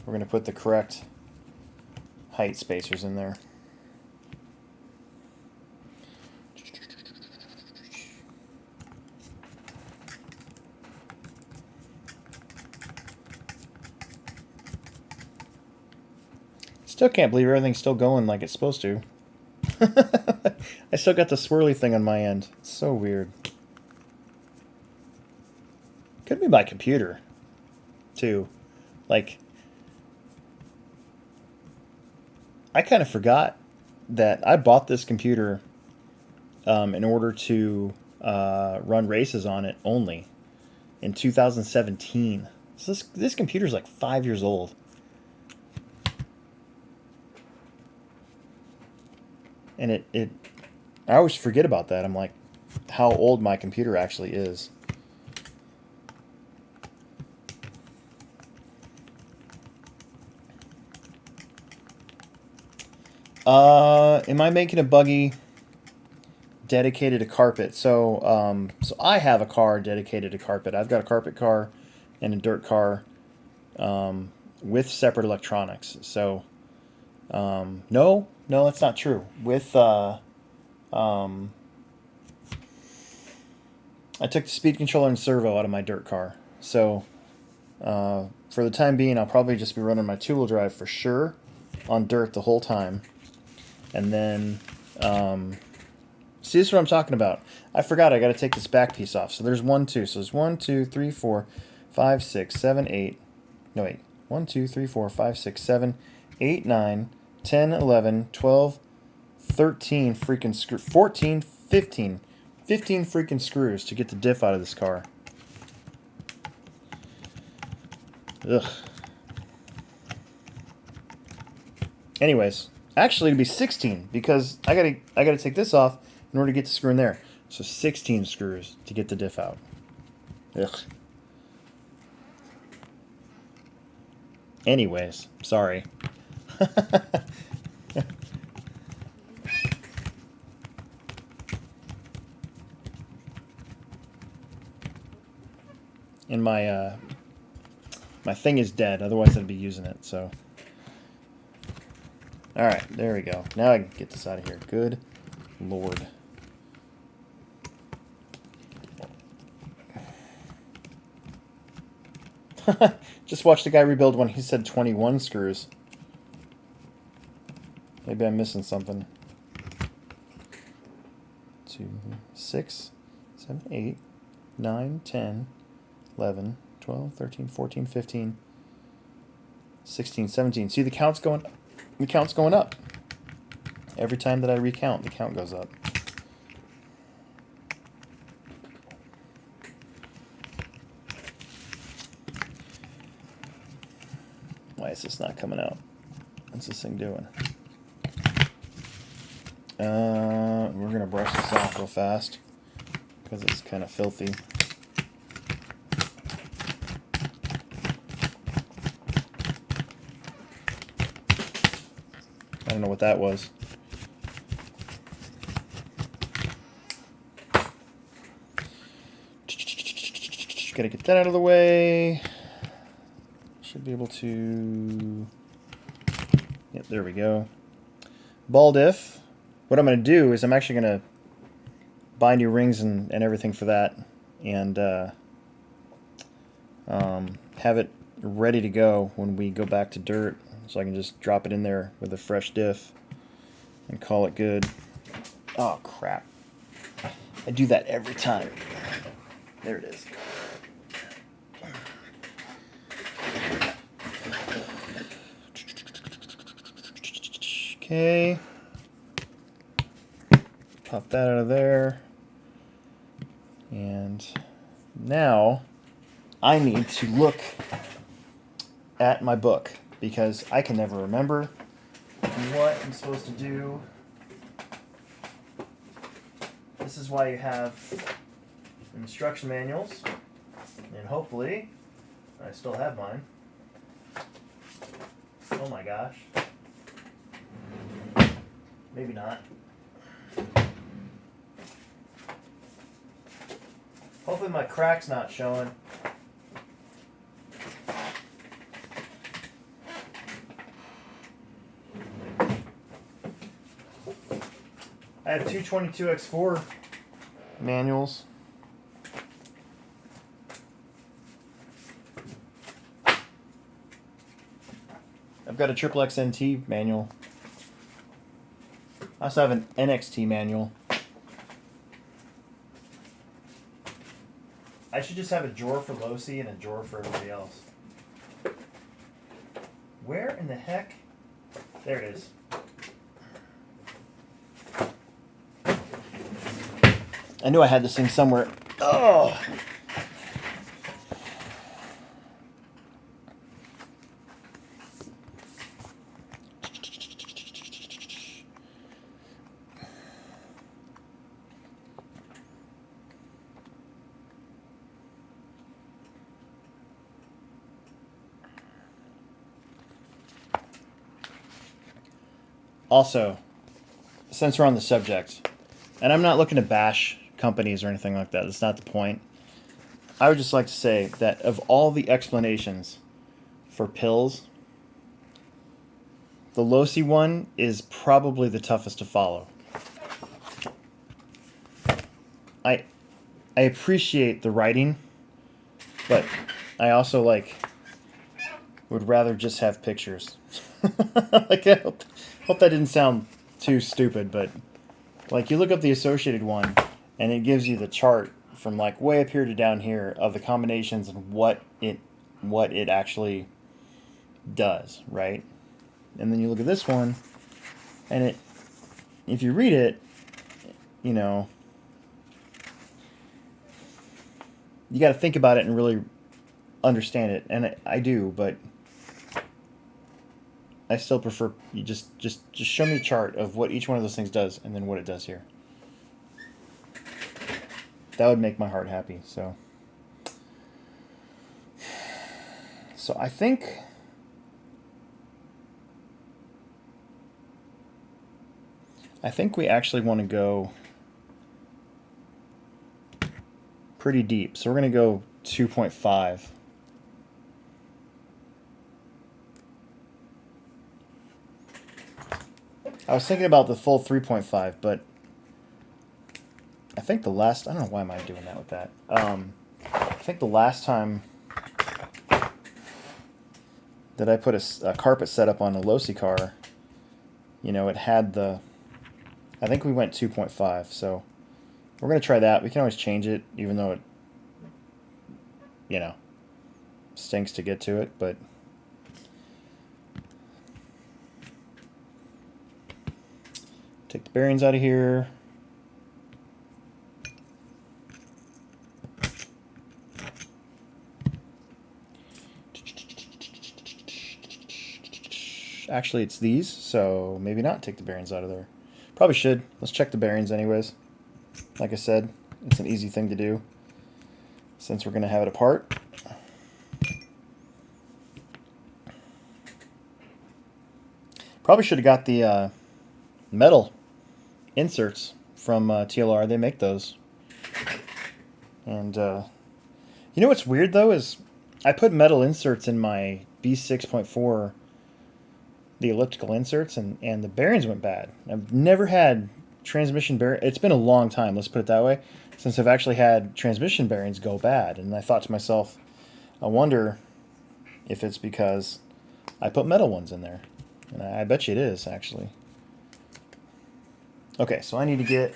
we're going to put the correct height spacers in there. Still can't believe everything's still going like it's supposed to. I still got the swirly thing on my end. It's so weird. Could be my computer, too. Like, I kind of forgot that I bought this computer in order to run races on it only in 2017. So this computer's like 5 years old. And I always forget about that. I'm like, how old my computer actually is. Am I making a buggy dedicated to carpet? So I have a car dedicated to carpet. I've got a carpet car and a dirt car with separate electronics. So no, that's not true. With I took the speed controller and servo out of my dirt car. So for the time being, I'll probably just be running my two-wheel drive for sure on dirt the whole time. And then, see, this is what I'm talking about. I forgot I got to take this back piece off. So there's 1, 2. So there's 1, 2, 3, 4, 5, 6, 7, 8. No, wait. 1, 2, 3, 4, 5, 6, 7, 8, 9, 10, 11, 12, 13 freaking screws. 14, 15. 15 freaking screws to get the diff out of this car. Ugh. Anyways, actually it'd be 16 because I gotta take this off in order to get the screw in there. So 16 screws to get the diff out. Ugh. Anyways, sorry. And my thing is dead, otherwise I'd be using it, so. Alright, there we go. Now I can get this out of here. Good Lord. Just watched the guy rebuild one. He said 21 screws. Maybe I'm missing something. 2, 6, 7, 8, 9, 10, 11, 12, 13, 14, 15, 16, 17. See the count's going up. The count's going up. Every time that I recount, the count goes up. Why is this not coming out? What's this thing doing? We're going to brush this off real fast because it's kind of filthy. I don't know what that was. Gotta get that out of the way. Should be able to... Yep, there we go. Ball diff. What I'm going to do is I'm actually going to buy new rings and everything for that. And have it ready to go when we go back to dirt. So I can just drop it in there with a fresh diff and call it good. Oh, crap. I do that every time. There it is. Okay. Pop that out of there. And now I need to look at my book because I can never remember what I'm supposed to do. This is why you have instruction manuals, and hopefully I still have mine. Oh my gosh. Maybe not. Hopefully my crack's not showing. I have two 22x4 manuals. I've got a triple XNT manual. I also have an NXT manual. I should just have a drawer for Losi and a drawer for everybody else. Where in the heck? There it is. I knew I had this thing somewhere. Oh! Also, since we're on the subject, and I'm not looking to bash companies or anything like that, that's not the point. I would just like to say that of all the explanations for pills, the Losi one is probably the toughest to follow. I appreciate the writing, but I also would rather just have pictures. Like, I hope that didn't sound too stupid, but like, you look up the Associated one and it gives you the chart from like way up here to down here of the combinations and what it actually does, right? And then you look at this one and if you read it, you know, you got to think about it and really understand it, and I do, but I still prefer you just show me a chart of what each one of those things does and then what it does here. That would make my heart happy. So I think we actually want to go pretty deep. So we're going to go 2.5. I was thinking about the full 3.5, but I think the last... I don't know why am I doing that with that. I think the last time that I put a carpet setup on a Losi car, you know, it had the... I think we went 2.5, so we're going to try that. We can always change it, even though it, you know, stinks to get to it, but... Take the bearings out of here. Actually, it's these, so maybe not take the bearings out of there. Probably should. Let's check the bearings anyways. Like I said, it's an easy thing to do since we're going to have it apart. Probably should have got the metal inserts from TLR. They make those. And you know what's weird though is I put metal inserts in my B6.4, the elliptical inserts, and the bearings went bad. I've never had transmission bearing. It's been a long time, let's put it that way, since I've actually had transmission bearings go bad. And I thought to myself, I wonder if it's because I put metal ones in there. And I bet you it is, actually. Okay, so I need to get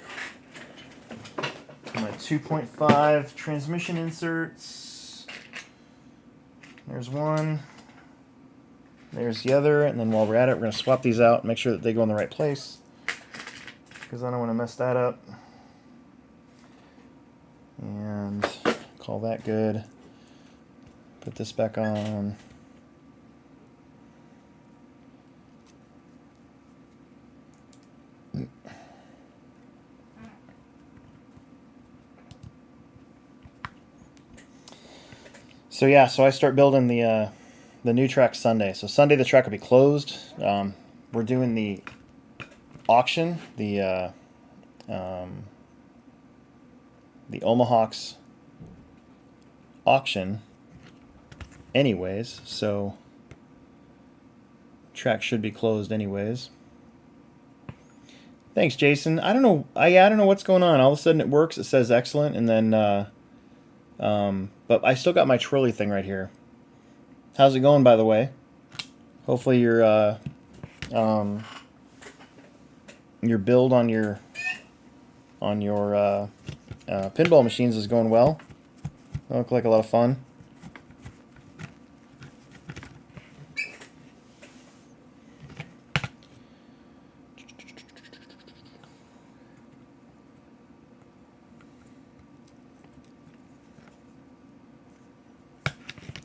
my 2.5 transmission inserts. There's one. There's the other. And then while we're at it, we're going to swap these out and make sure that they go in the right place, because I don't want to mess that up. And call that good. Put this back on. So yeah, so I start building the new track Sunday. So Sunday the track will be closed. We're doing the auction, the Omahawks auction anyways, so track should be closed anyways. Thanks, Jason. I don't know. I don't know what's going on. All of a sudden it works. It says excellent, and then but I still got my trolley thing right here. How's it going, by the way? Hopefully um, your build on your pinball machines is going well. They look like a lot of fun.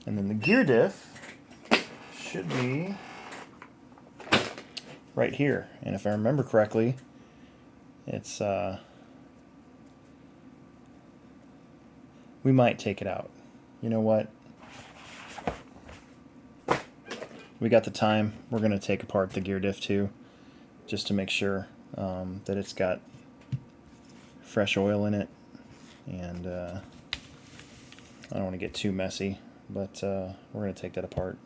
And then the gear diff should be right here. And if I remember correctly, it's we might take it out. You know what? We got the time. We're going to take apart the gear diff too, just to make sure that it's got fresh oil in it. And I don't want to get too messy, but we're going to take that apart.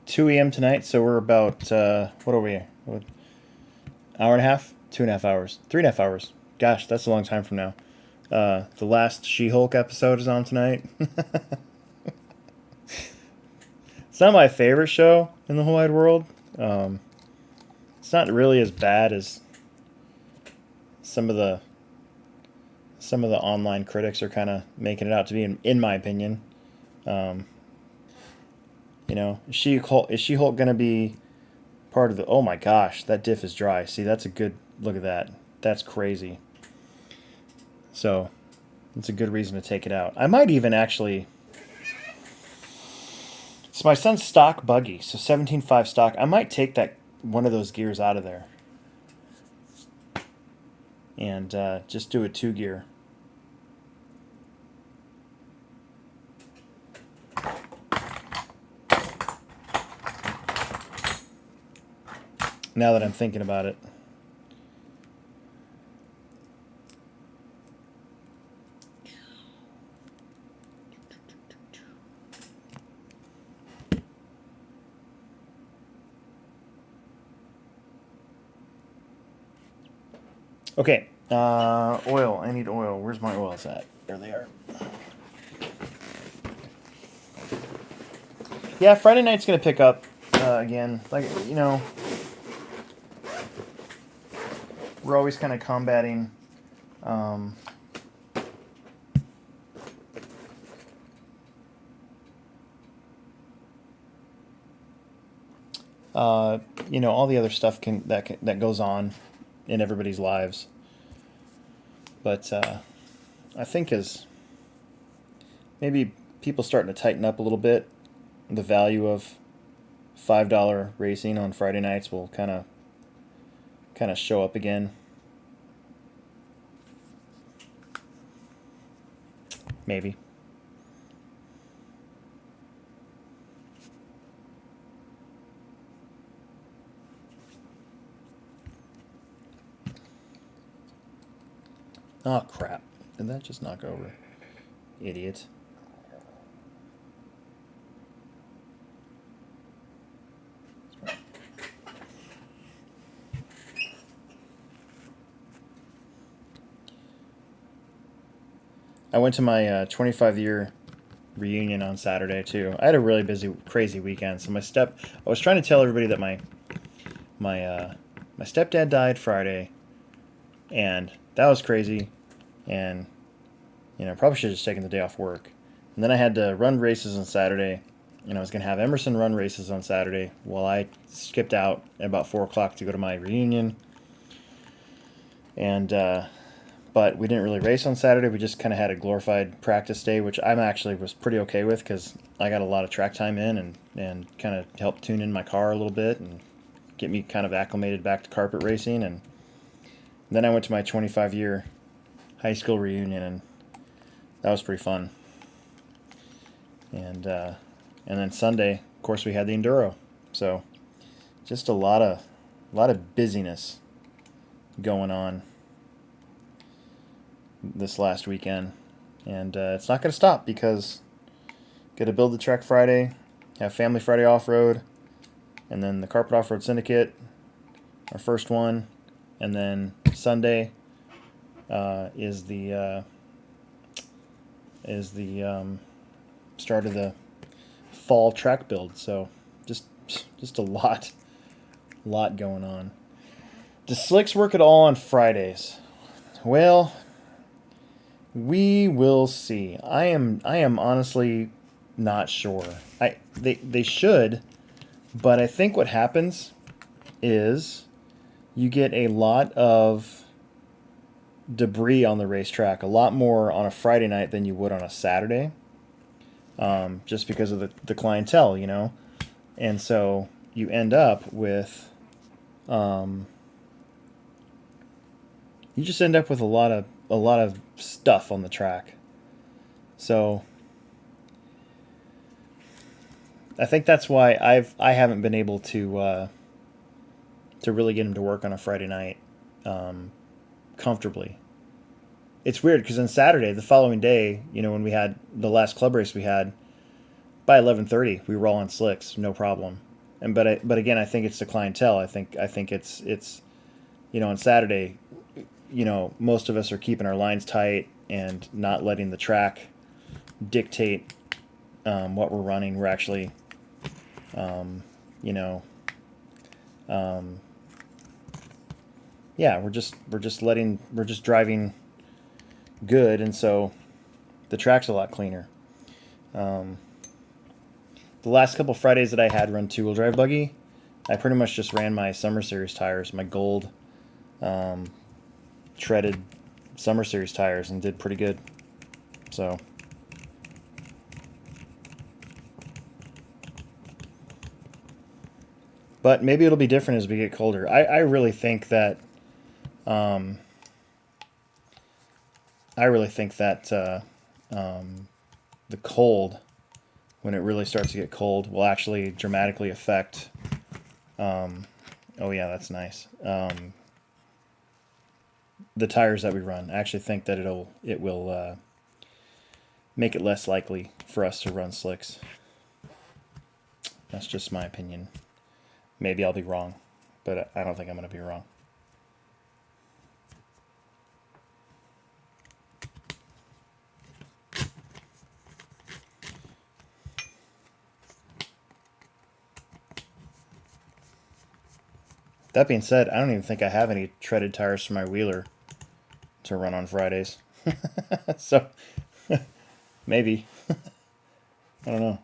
(2 a.m. tonight, so we're about, what are we? What, hour and a half? 2.5 hours. 3.5 hours. Gosh, that's a long time from now. The last She-Hulk episode is on tonight. It's not my favorite show in the whole wide world. It's not really as bad as some of the online critics are kind of making it out to be, in my opinion. You know, is She-Hulk going to be part of the... Oh my gosh, that diff is dry. See, that's a good... Look at that. That's crazy. So, it's a good reason to take it out. I might even actually... It's my son's stock buggy, so 17.5 stock. I might take that one of those gears out of there. And just do a 2-gear. Now that I'm thinking about it. Okay, oil. I need oil. Where's my oils at? There they are. Yeah, Friday night's gonna pick up again. Like, you know, we're always kind of combating you know, all the other stuff that goes on in everybody's lives. But I think as maybe people starting to tighten up a little bit, the value of $5 racing on Friday nights will kind of show up again. Maybe. Oh, crap. Did that just knock over? Idiot. I went to my 25-year reunion on Saturday, too. I had a really busy, crazy weekend. So I was trying to tell everybody that my stepdad died Friday, and that was crazy. And, you know, probably should have just taken the day off work. And then I had to run races on Saturday. And I was going to have Emerson run races on Saturday while I skipped out at about 4 o'clock to go to my reunion. And, but we didn't really race on Saturday. We just kind of had a glorified practice day, which I'm actually was pretty okay with because I got a lot of track time in and kind of helped tune in my car a little bit. And get me kind of acclimated back to carpet racing. And then I went to my 25-year high school reunion, and that was pretty fun. And then Sunday, of course, we had the Enduro. So just a lot of busyness going on this last weekend, and it's not going to stop because got to build the track Friday, have Family Friday off-road, and then the Carpet Off-Road Syndicate, our first one, and then Sunday is the start of the fall track build. So just a lot going on. Does Slicks work at all on Fridays? Well, we will see. I am honestly not sure. They should, but I think what happens is you get a lot of debris on the racetrack, a lot more on a Friday night than you would on a Saturday, just because of the clientele, you know. And so you end up with you just end up with a lot of stuff on the track. So I think that's why I haven't been able to really get him to work on a Friday night comfortably. It's weird because on Saturday, the following day, you know, when we had the last club race we had, by 11:30 we were all on slicks, no problem. And but again, I think it's the clientele. I think it's you know, on Saturday, you know, most of us are keeping our lines tight and not letting the track dictate what we're running. We're actually, you know, yeah, we're just driving good, and so the track's a lot cleaner. The last couple Fridays that I had run two-wheel drive buggy, I pretty much just ran my Summer Series tires, my gold treaded Summer Series tires, and did pretty good. So but maybe it'll be different as we get colder. I really think that the cold, when it really starts to get cold, will actually dramatically affect. Oh yeah, that's nice. The tires that we run. I actually think that it will make it less likely for us to run slicks. That's just my opinion. Maybe I'll be wrong, but I don't think I'm going to be wrong. That being said, I don't even think I have any treaded tires for my wheeler to run on Fridays. So, maybe. I don't know.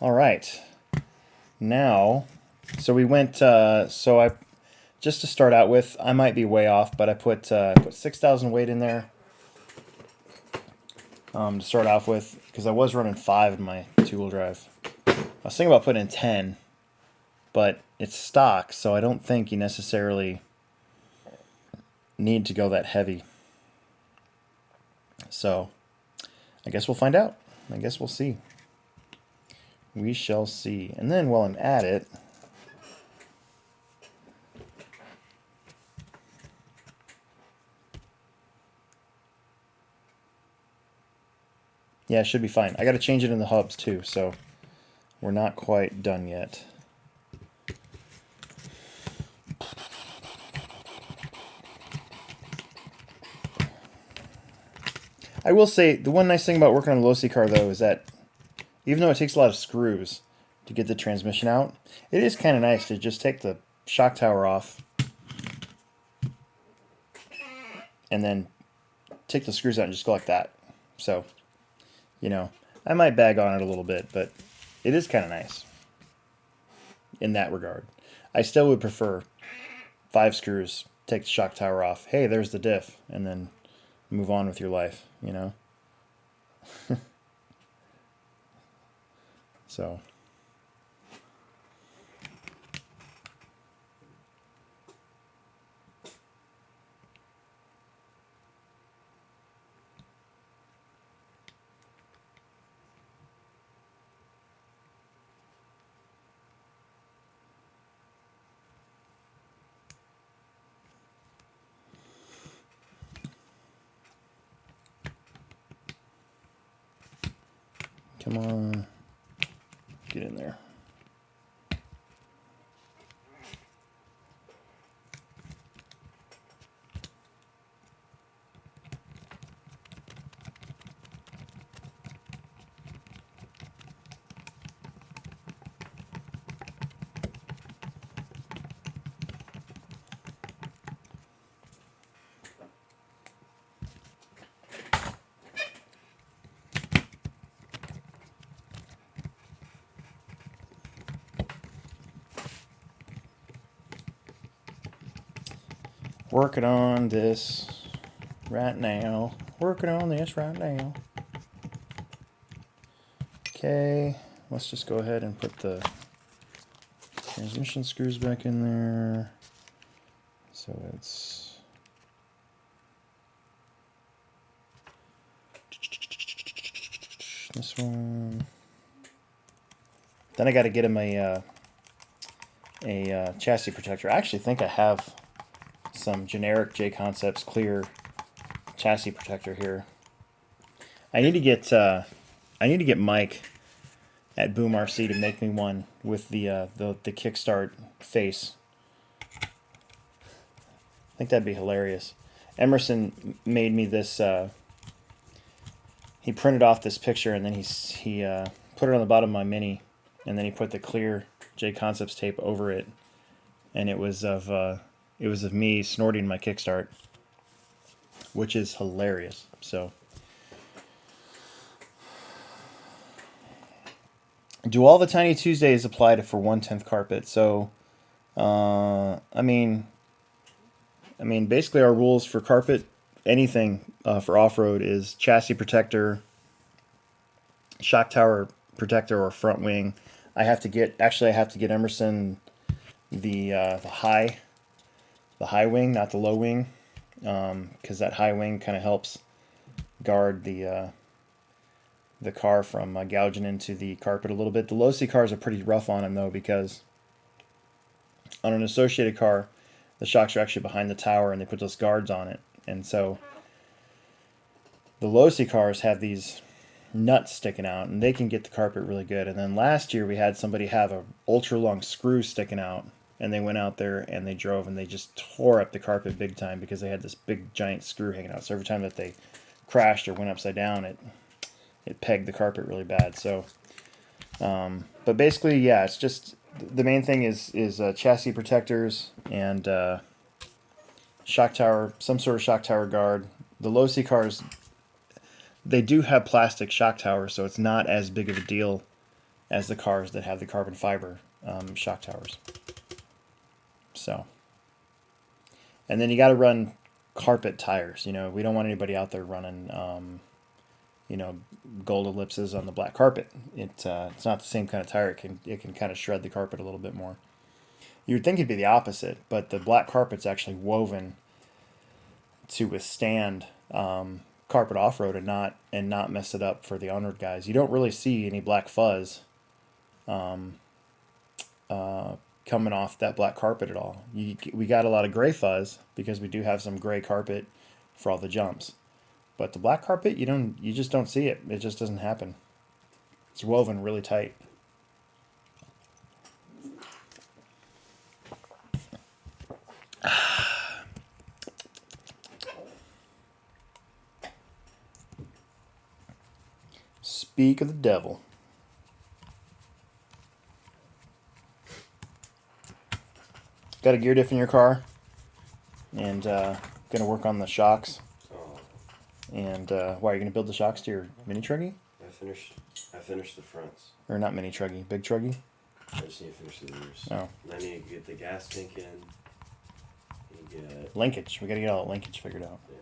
All right. Now, so we went, so I, just to start out with, I might be way off, but I put 6,000 weight in there to start off with, because I was running 5 in my two-wheel drive. I was thinking about putting in 10, but it's stock, so I don't think you necessarily need to go that heavy. So, I guess we'll find out. I guess we'll see. We shall see. And then while I'm at it, yeah, it should be fine. I got to change it in the hubs too, so we're not quite done yet. I will say, the one nice thing about working on a low-C car, though, is that even though it takes a lot of screws to get the transmission out, it is kind of nice to just take the shock tower off and then take the screws out and just go like that. So, you know, I might bag on it a little bit, but it is kind of nice in that regard. I still would prefer 5 screws, take the shock tower off. Hey, there's the diff, and then move on with your life, you know? So. Come on, get in there. Working on this right now. Working on this right now. Okay, let's just go ahead and put the transmission screws back in there. So it's this one. Then I got to get him a chassis protector. I actually think I have some generic J-Concepts clear chassis protector here. I need to get Mike at Boom RC to make me one with the kickstart face. I think that'd be hilarious. Emerson made me this. He printed off this picture and then he put it on the bottom of my Mini, and then he put the clear J-Concepts tape over it, and it was of me snorting my kickstart, which is hilarious. So, do all the Tiny Tuesdays apply to for 1/10 carpet? So, I mean, basically our rules for carpet, anything for off-road is chassis protector, shock tower protector, or front wing. I have to get Emerson the high wing, not the low wing, because that high wing kind of helps guard the car from gouging into the carpet a little bit. The low C cars are pretty rough on them though, because on an associated car, the shocks are actually behind the tower and they put those guards on it, and so the low C cars have these nuts sticking out and they can get the carpet really good. And then last year we had somebody have a ultra long screw sticking out, and they went out there and they drove and they just tore up the carpet big time because they had this big giant screw hanging out. So every time that they crashed or went upside down, it pegged the carpet really bad. So but basically, yeah, it's just the main thing is chassis protectors and shock tower, some sort of shock tower guard. The low C cars, they do have plastic shock towers, so it's not as big of a deal as the cars that have the carbon fiber shock towers. So, and then you got to run carpet tires. You know, we don't want anybody out there running, gold ellipses on the black carpet. It's not the same kind of tire. It can kind of shred the carpet a little bit more. You would think it'd be the opposite, but the black carpet's actually woven to withstand carpet off-road and not mess it up for the on-road guys. You don't really see any black fuzz coming off that black carpet at all. We got a lot of gray fuzz because we do have some gray carpet for all the jumps, but the black carpet, you just don't see it. It just doesn't happen. It's woven really tight. Speak of the devil. Got a gear diff in your car, and gonna work on the shocks. And why are you gonna build the shocks to your mini Truggy? I finished the fronts. Or not mini Truggy, big Truggy? I just need to finish the rears. Oh. And I need to get the gas tank in. Linkage. We gotta get all the linkage figured out. Yeah.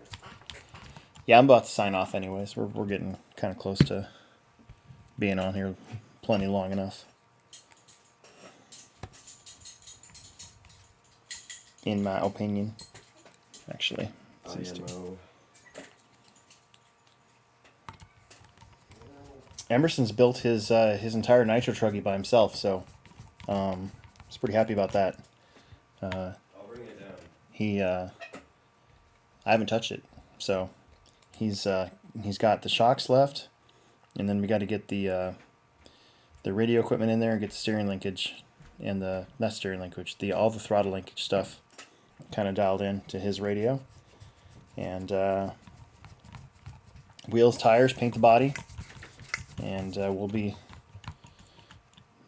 Yeah, I'm about to sign off anyways. We're getting kind of close to being on here plenty long enough. In my opinion. Actually. IMO. Emerson's built his entire nitro truggy by himself, so I was pretty happy about that. I'll bring it down. I haven't touched it, so he's got the shocks left, and then we got to get the radio equipment in there and get the steering linkage and not steering linkage, all the throttle linkage stuff kind of dialed in to his radio, and wheels, tires, paint the body. And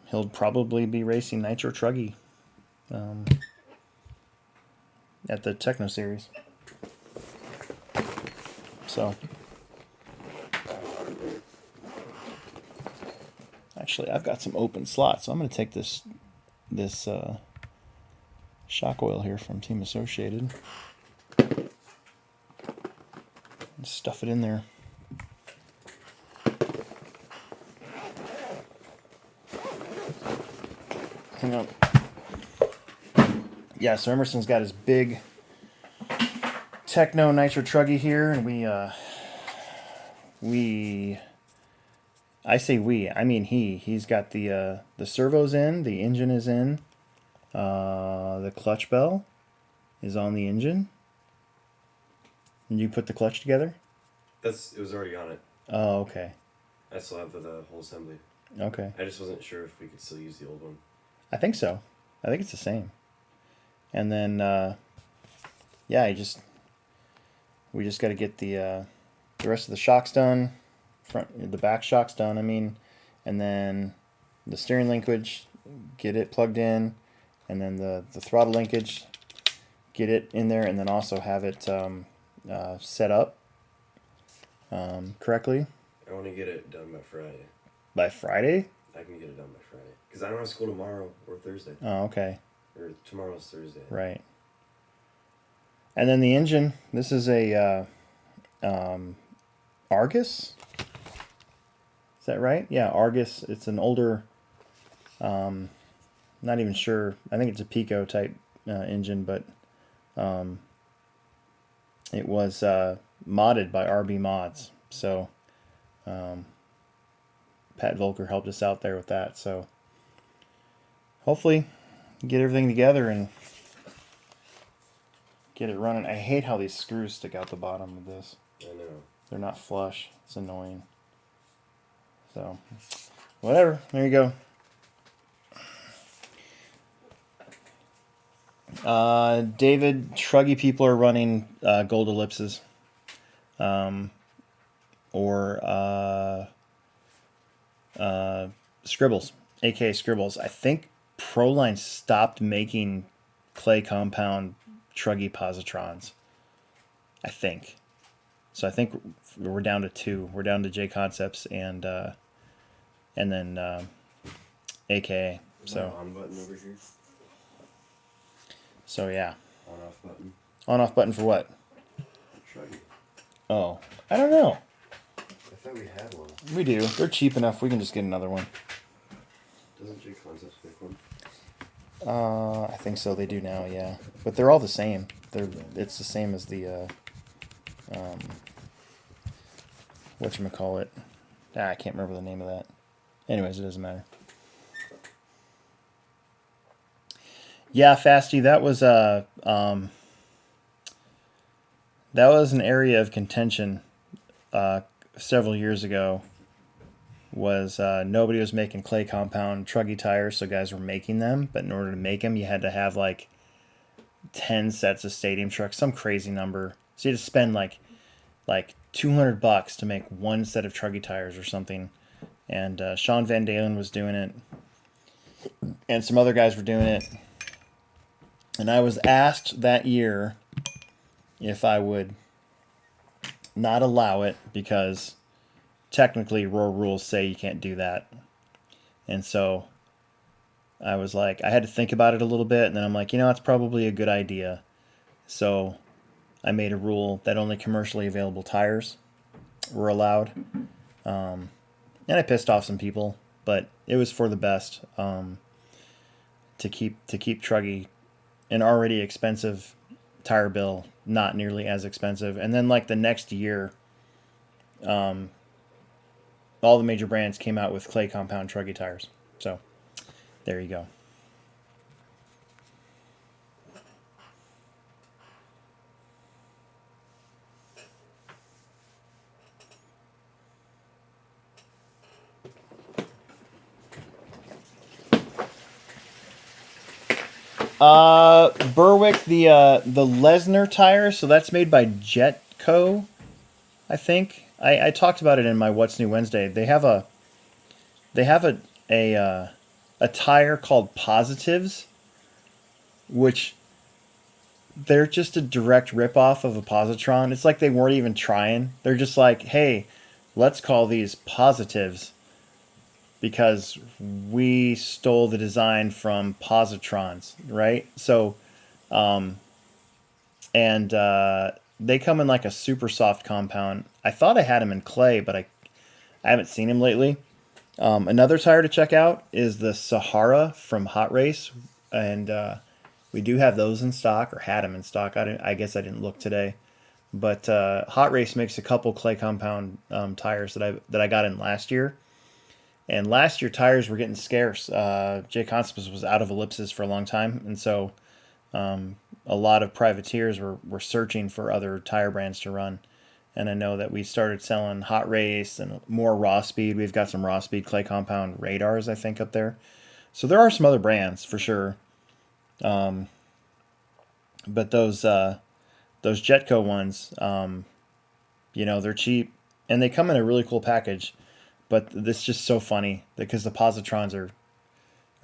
he'll probably be racing Nitro Truggy at the Techno Series. So, actually, I've got some open slots, so I'm going to take this shock oil here from Team Associated and stuff it in there. Hang on. Yeah, so Emerson's got his big Techno Nitro Truggy here, and I say we, I mean he's got the servos in, the engine is in, the clutch bell is on the engine. And you put the clutch together? It was already on it. Oh, okay. I still have the whole assembly. Okay. I just wasn't sure if we could still use the old one. I think so. I think it's the same. And then, yeah, we just got to get the rest of the shocks done, the back shocks done. I mean, and then the steering linkage, get it plugged in, and then the throttle linkage, get it in there, and then also have it set up correctly. I want to get it done by Friday. By Friday? I can get it done by Friday. Because I don't have school tomorrow or Thursday. Oh, okay. Or tomorrow's Thursday. Right. And then the engine, this is a Argus? Is that right? Yeah, Argus. It's an older, not even sure. I think it's a Pico type engine, but it was modded by RB Mods. So Pat Volker helped us out there with that. So hopefully get everything together and get it running. I hate how these screws stick out the bottom of this. I know. They're not flush. It's annoying. So, whatever. There you go. David, Truggy people are running gold ellipses. Or Scribbles, aka Scribbles. I think Proline stopped making clay compound Truggy positrons. I think. So I think we're down to 2. We're down to J Concepts and then AKA. So on button over here. So yeah. On off button. On off button for what? Truggy. Oh, I don't know. I thought we had one. We do. They're cheap enough. We can just get another one. Doesn't J Concepts make one? I think so. They do now, yeah. But they're all the same. It's the same as the whatchamacallit. I can't remember the name of that. Anyways, it doesn't matter. Yeah, Fasty, that was an area of contention several years ago. Was nobody was making clay compound Truggy tires, so guys were making them, but in order to make them, you had to have like 10 sets of stadium trucks, some crazy number. So you had to spend like $200 to make one set of Truggy tires or something. And Sean Van Dalen was doing it, and some other guys were doing it. And I was asked that year if I would not allow it because technically Roar rules say you can't do that. And so I was like, I had to think about it a little bit, and then I'm like, that's probably a good idea. So I made a rule that only commercially available tires were allowed. And I pissed off some people, but it was for the best, to keep Truggy, an already expensive tire bill, not nearly as expensive. And then like the next year, all the major brands came out with clay compound Truggy tires. So there you go. Berwick, the Lesnar tire. So that's made by Jetco, I think. I talked about it in my What's New Wednesday. They have a a tire called Positives, which they're just a direct ripoff of a positron. It's like they weren't even trying. They're just like, hey, let's call these Positives because we stole the design from positrons, right? So, and they come in like a super soft compound. I thought I had them in clay, but I haven't seen him lately. Another tire to check out is the Sahara from Hot Race, and we do have those in stock, or had them in stock. I guess I didn't look today, but Hot Race makes a couple clay compound tires that I got in last year, and last year tires were getting scarce. Jay Constance was out of ellipses for a long time, and so a lot of privateers were searching for other tire brands to run. And I know that we started selling Hot Race and more Raw Speed. We've got some Raw Speed clay compound radars, I think, up there. So there are some other brands for sure. But those Jetco ones, they're cheap and they come in a really cool package. But this is just so funny because the positrons or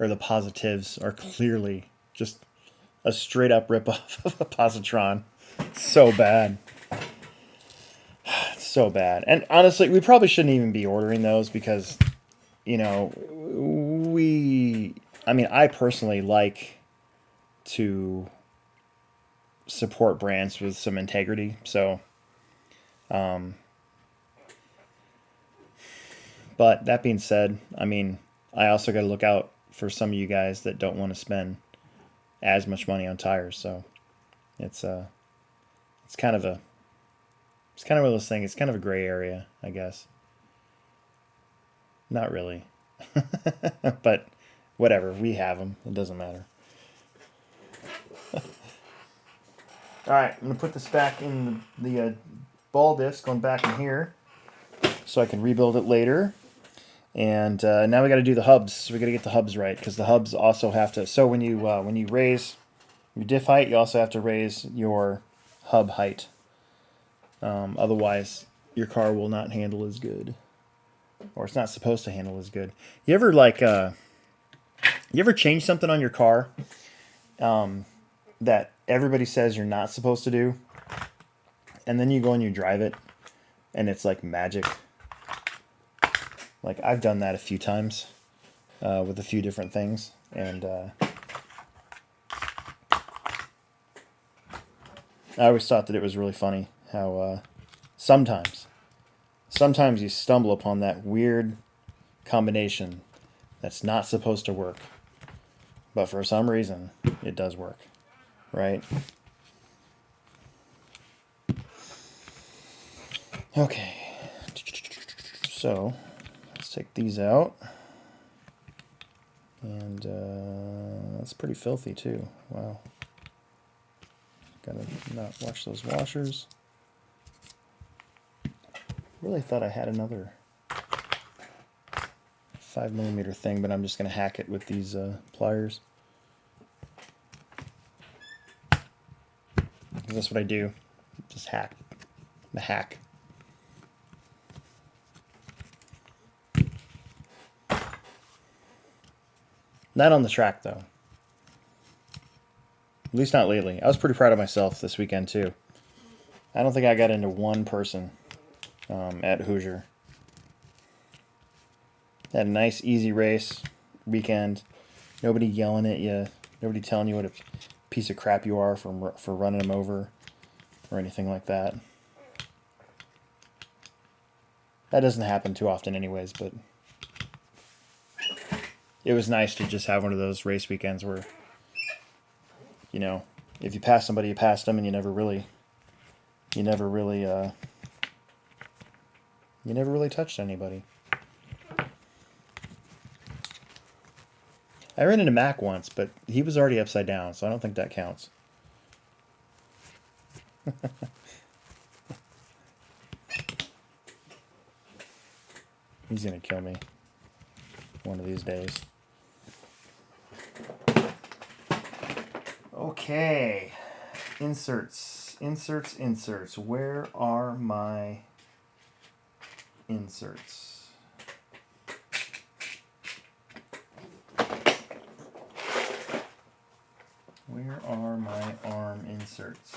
the positives are clearly just a straight up ripoff of a positron. So bad. So bad. And honestly, we probably shouldn't even be ordering those because, I personally like to support brands with some integrity. So, but that being said, I also got to look out for some of you guys that don't want to spend as much money on tires. So it's kind of one of those things. It's kind of a gray area, I guess. Not really. But whatever. We have them. It doesn't matter. All right. I'm going to put this back in the ball disc, going back in here so I can rebuild it later. And now we got to do the hubs. So we got to get the hubs right because the hubs also have to. So when you raise your diff height, you also have to raise your hub height. Otherwise, your car will not handle as good, or it's not supposed to handle as good. You ever change something on your car that everybody says you're not supposed to do, and then you go and you drive it, and it's like magic. Like I've done that a few times with a few different things, and I always thought that it was really funny how sometimes you stumble upon that weird combination that's not supposed to work, but for some reason it does work, right? Okay, so let's take these out, and that's pretty filthy too. Wow. Gotta not wash those washers. Really thought I had another 5mm thing, but I'm just gonna hack it with these pliers. That's what I do. Just hack. I'm a hack. Not on the track though. At least not lately. I was pretty proud of myself this weekend, too. I don't think I got into one person at Hoosier. Had a nice, easy race weekend. Nobody yelling at you. Nobody telling you what a piece of crap you are for running them over or anything like that. That doesn't happen too often anyways, but it was nice to just have one of those race weekends where, you know, if you pass somebody, you passed them, and you never really touched anybody. I ran into Mac once, but he was already upside down, so I don't think that counts. He's gonna kill me one of these days. Okay, inserts. Where are my inserts? Where are my arm inserts?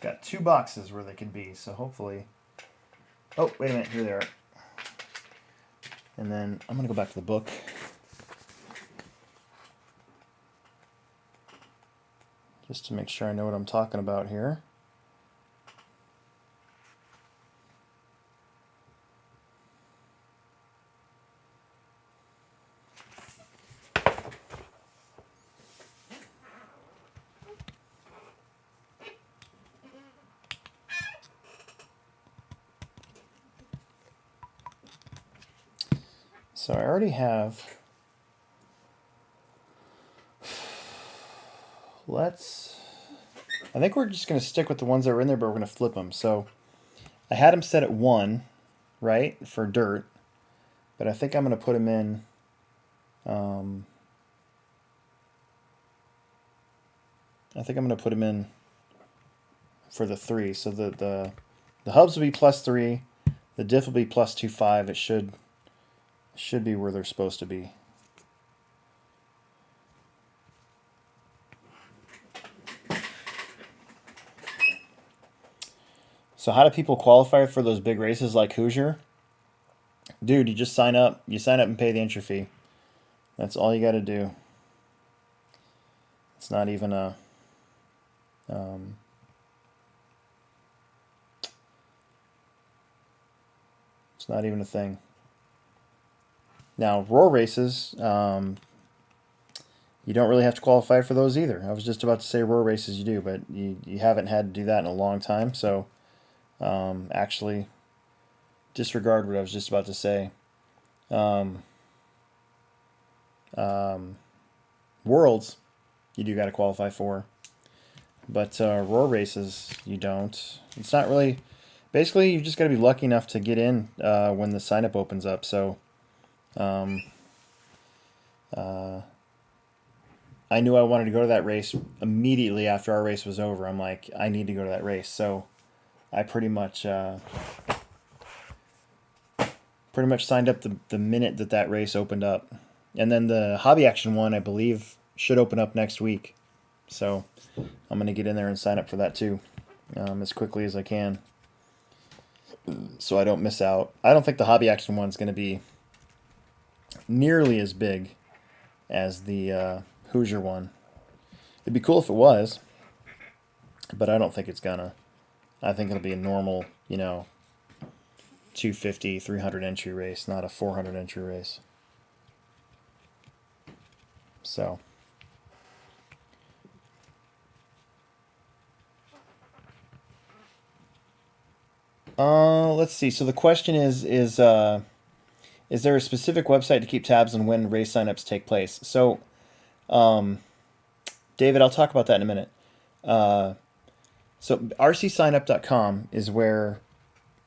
Got 2 boxes where they can be, so hopefully... Oh, wait a minute, here they are. And then I'm going to go back to the book. Just to make sure I know what I'm talking about here. So I already have... I think we're just going to stick with the ones that were in there, but we're going to flip them. So I had them set at 1, right, for dirt. But I think I'm going to put them in... I think I'm going to put them in for the 3. So the hubs will be +3. The diff will be +2.5. It should be where they're supposed to be. So how do people qualify for those big races like Hoosier? Dude, you just sign up. You sign up and pay the entry fee. That's all you got to do. It's not even a... it's not even a thing. Now, roar races, you don't really have to qualify for those either. I was just about to say roar races you do, but you haven't had to do that in a long time, so actually disregard what I was just about to say. Worlds, you do got to qualify for, but roar races, you don't. It's not really... Basically, you just got to be lucky enough to get in when the sign-up opens up, so... I knew I wanted to go to that race immediately after our race was over. I'm like, I need to go to that race. So I pretty much signed up the minute that race opened up. And then the Hobby Action one, I believe, should open up next week. So I'm going to get in there and sign up for that too, as quickly as I can, so I don't miss out. I don't think the Hobby Action one's going to be nearly as big as the Hoosier one. It'd be cool if it was, but I don't think it's gonna. I think it'll be a normal, 250, 300 entry race, not a 400 entry race. So. Let's see. So the question is there a specific website to keep tabs on when race signups take place? So, David, I'll talk about that in a minute. So rcsignup.com is where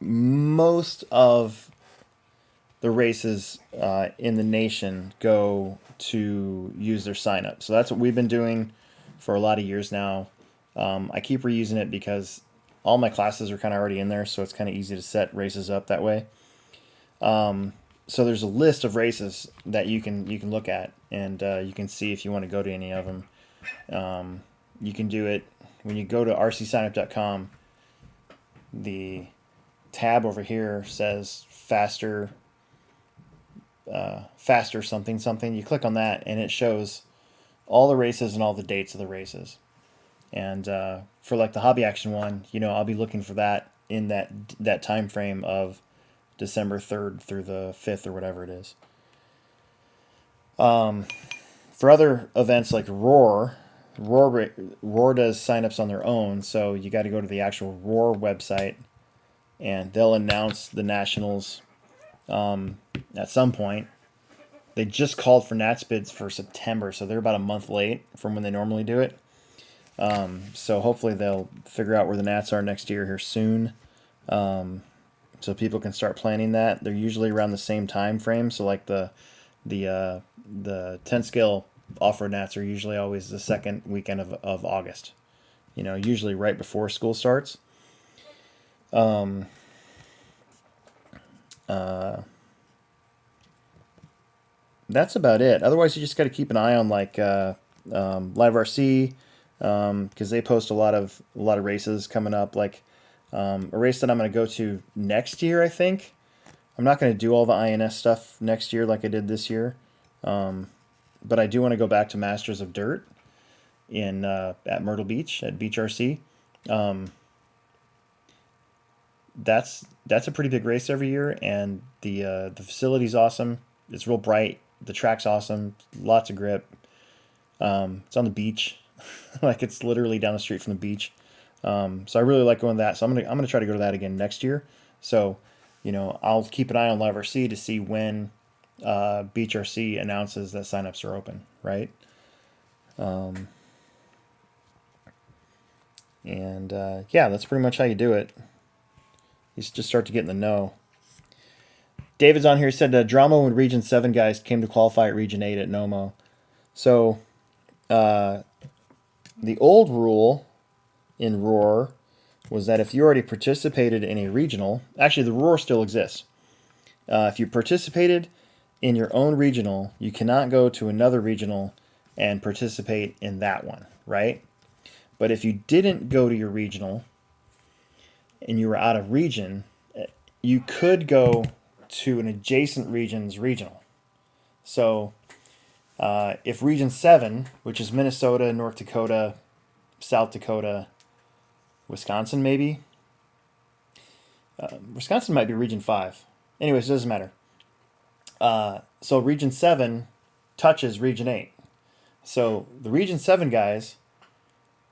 most of the races in the nation go to use their signup. So that's what we've been doing for a lot of years now. I keep reusing it because all my classes are kind of already in there, so it's kind of easy to set races up that way. So there's a list of races that you can look at, and you can see if you want to go to any of them. You can do it when you go to rcsignup.com. The tab over here says faster something. You click on that, and it shows all the races and all the dates of the races. And for like the hobby action one, I'll be looking for that in that time frame of December 3rd through the 5th or whatever it is. For other events like Roar does signups on their own, so you got to go to the actual Roar website, and they'll announce the nationals at some point. They just called for Nats bids for September, so they're about a month late from when they normally do it. So hopefully they'll figure out where the Nats are next year here soon, so people can start planning that. They're usually around the same time frame, so like the 10 scale Offroad Nats are usually always the second weekend of August. Usually right before school starts. That's about it. Otherwise, you just got to keep an eye on like Live RC, because they post a lot of races coming up. Like a race that I'm going to go to next year, I think. I'm not going to do all the INS stuff next year like I did this year, but I do want to go back to Masters of Dirt in at Myrtle Beach at Beach RC. That's a pretty big race every year, and the facility's awesome. It's real bright. The track's awesome. Lots of grip. It's on the beach, like it's literally down the street from the beach. So I really like going to that. So I'm gonna try to go to that again next year. So, I'll keep an eye on Live RC to see when Beach RC announces that signups are open, right? And yeah, that's pretty much how you do it. You just start to get in the know. David's on here, said drama when Region 7 guys came to qualify at Region 8 at Nomo. So the old rule in Roar was that if you already participated in a regional, actually the Roar still exists. If you participated in your own regional, you cannot go to another regional and participate in that one, right? But if you didn't go to your regional and you were out of region, you could go to an adjacent region's regional. So if Region 7, which is Minnesota, North Dakota, South Dakota, Wisconsin maybe. Wisconsin might be Region 5. Anyways, it doesn't matter. So Region 7 touches Region 8. So the Region 7 guys,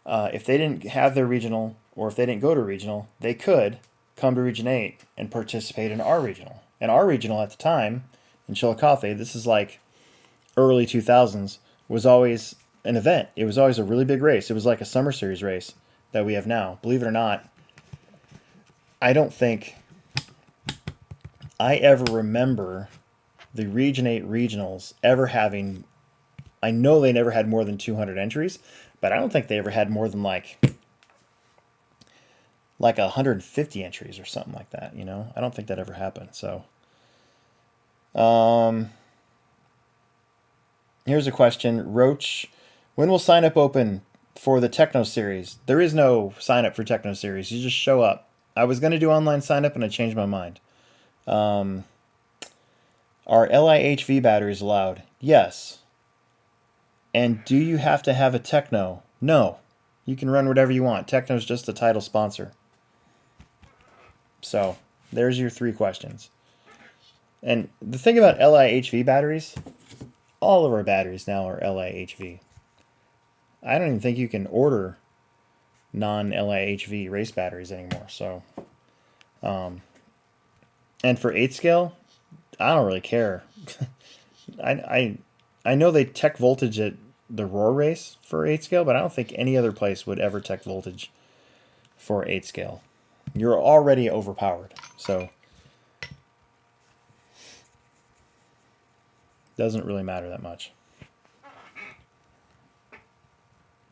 if they didn't have their regional, or if they didn't go to regional, they could come to Region 8 and participate in our regional. And our regional at the time, in Chillicothe, this is like early 2000s, was always an event. It was always a really big race. It was like a summer series race that we have now. Believe it or not, I don't think I ever remember the Region 8 regionals ever having, I know they never had more than 200 entries, but I don't think they ever had more than like 150 entries or something like that, I don't think that ever happened. So here's a question. Roach, when will sign up open for the Techno Series? There is no sign up for Techno Series. You just show up. I was going to do online sign up and I changed my mind. Are LIHV batteries allowed? Yes. And do you have to have a Techno? No. You can run whatever you want. Techno's just the title sponsor. So there's your 3 questions. And the thing about LIHV batteries, all of our batteries now are LIHV. I don't even think you can order non-LIHV race batteries anymore. So, and for 8 scale, I don't really care. I know they tech voltage at the Roar race for 8 scale, but I don't think any other place would ever tech voltage for 8 scale. You're already overpowered, so doesn't really matter that much.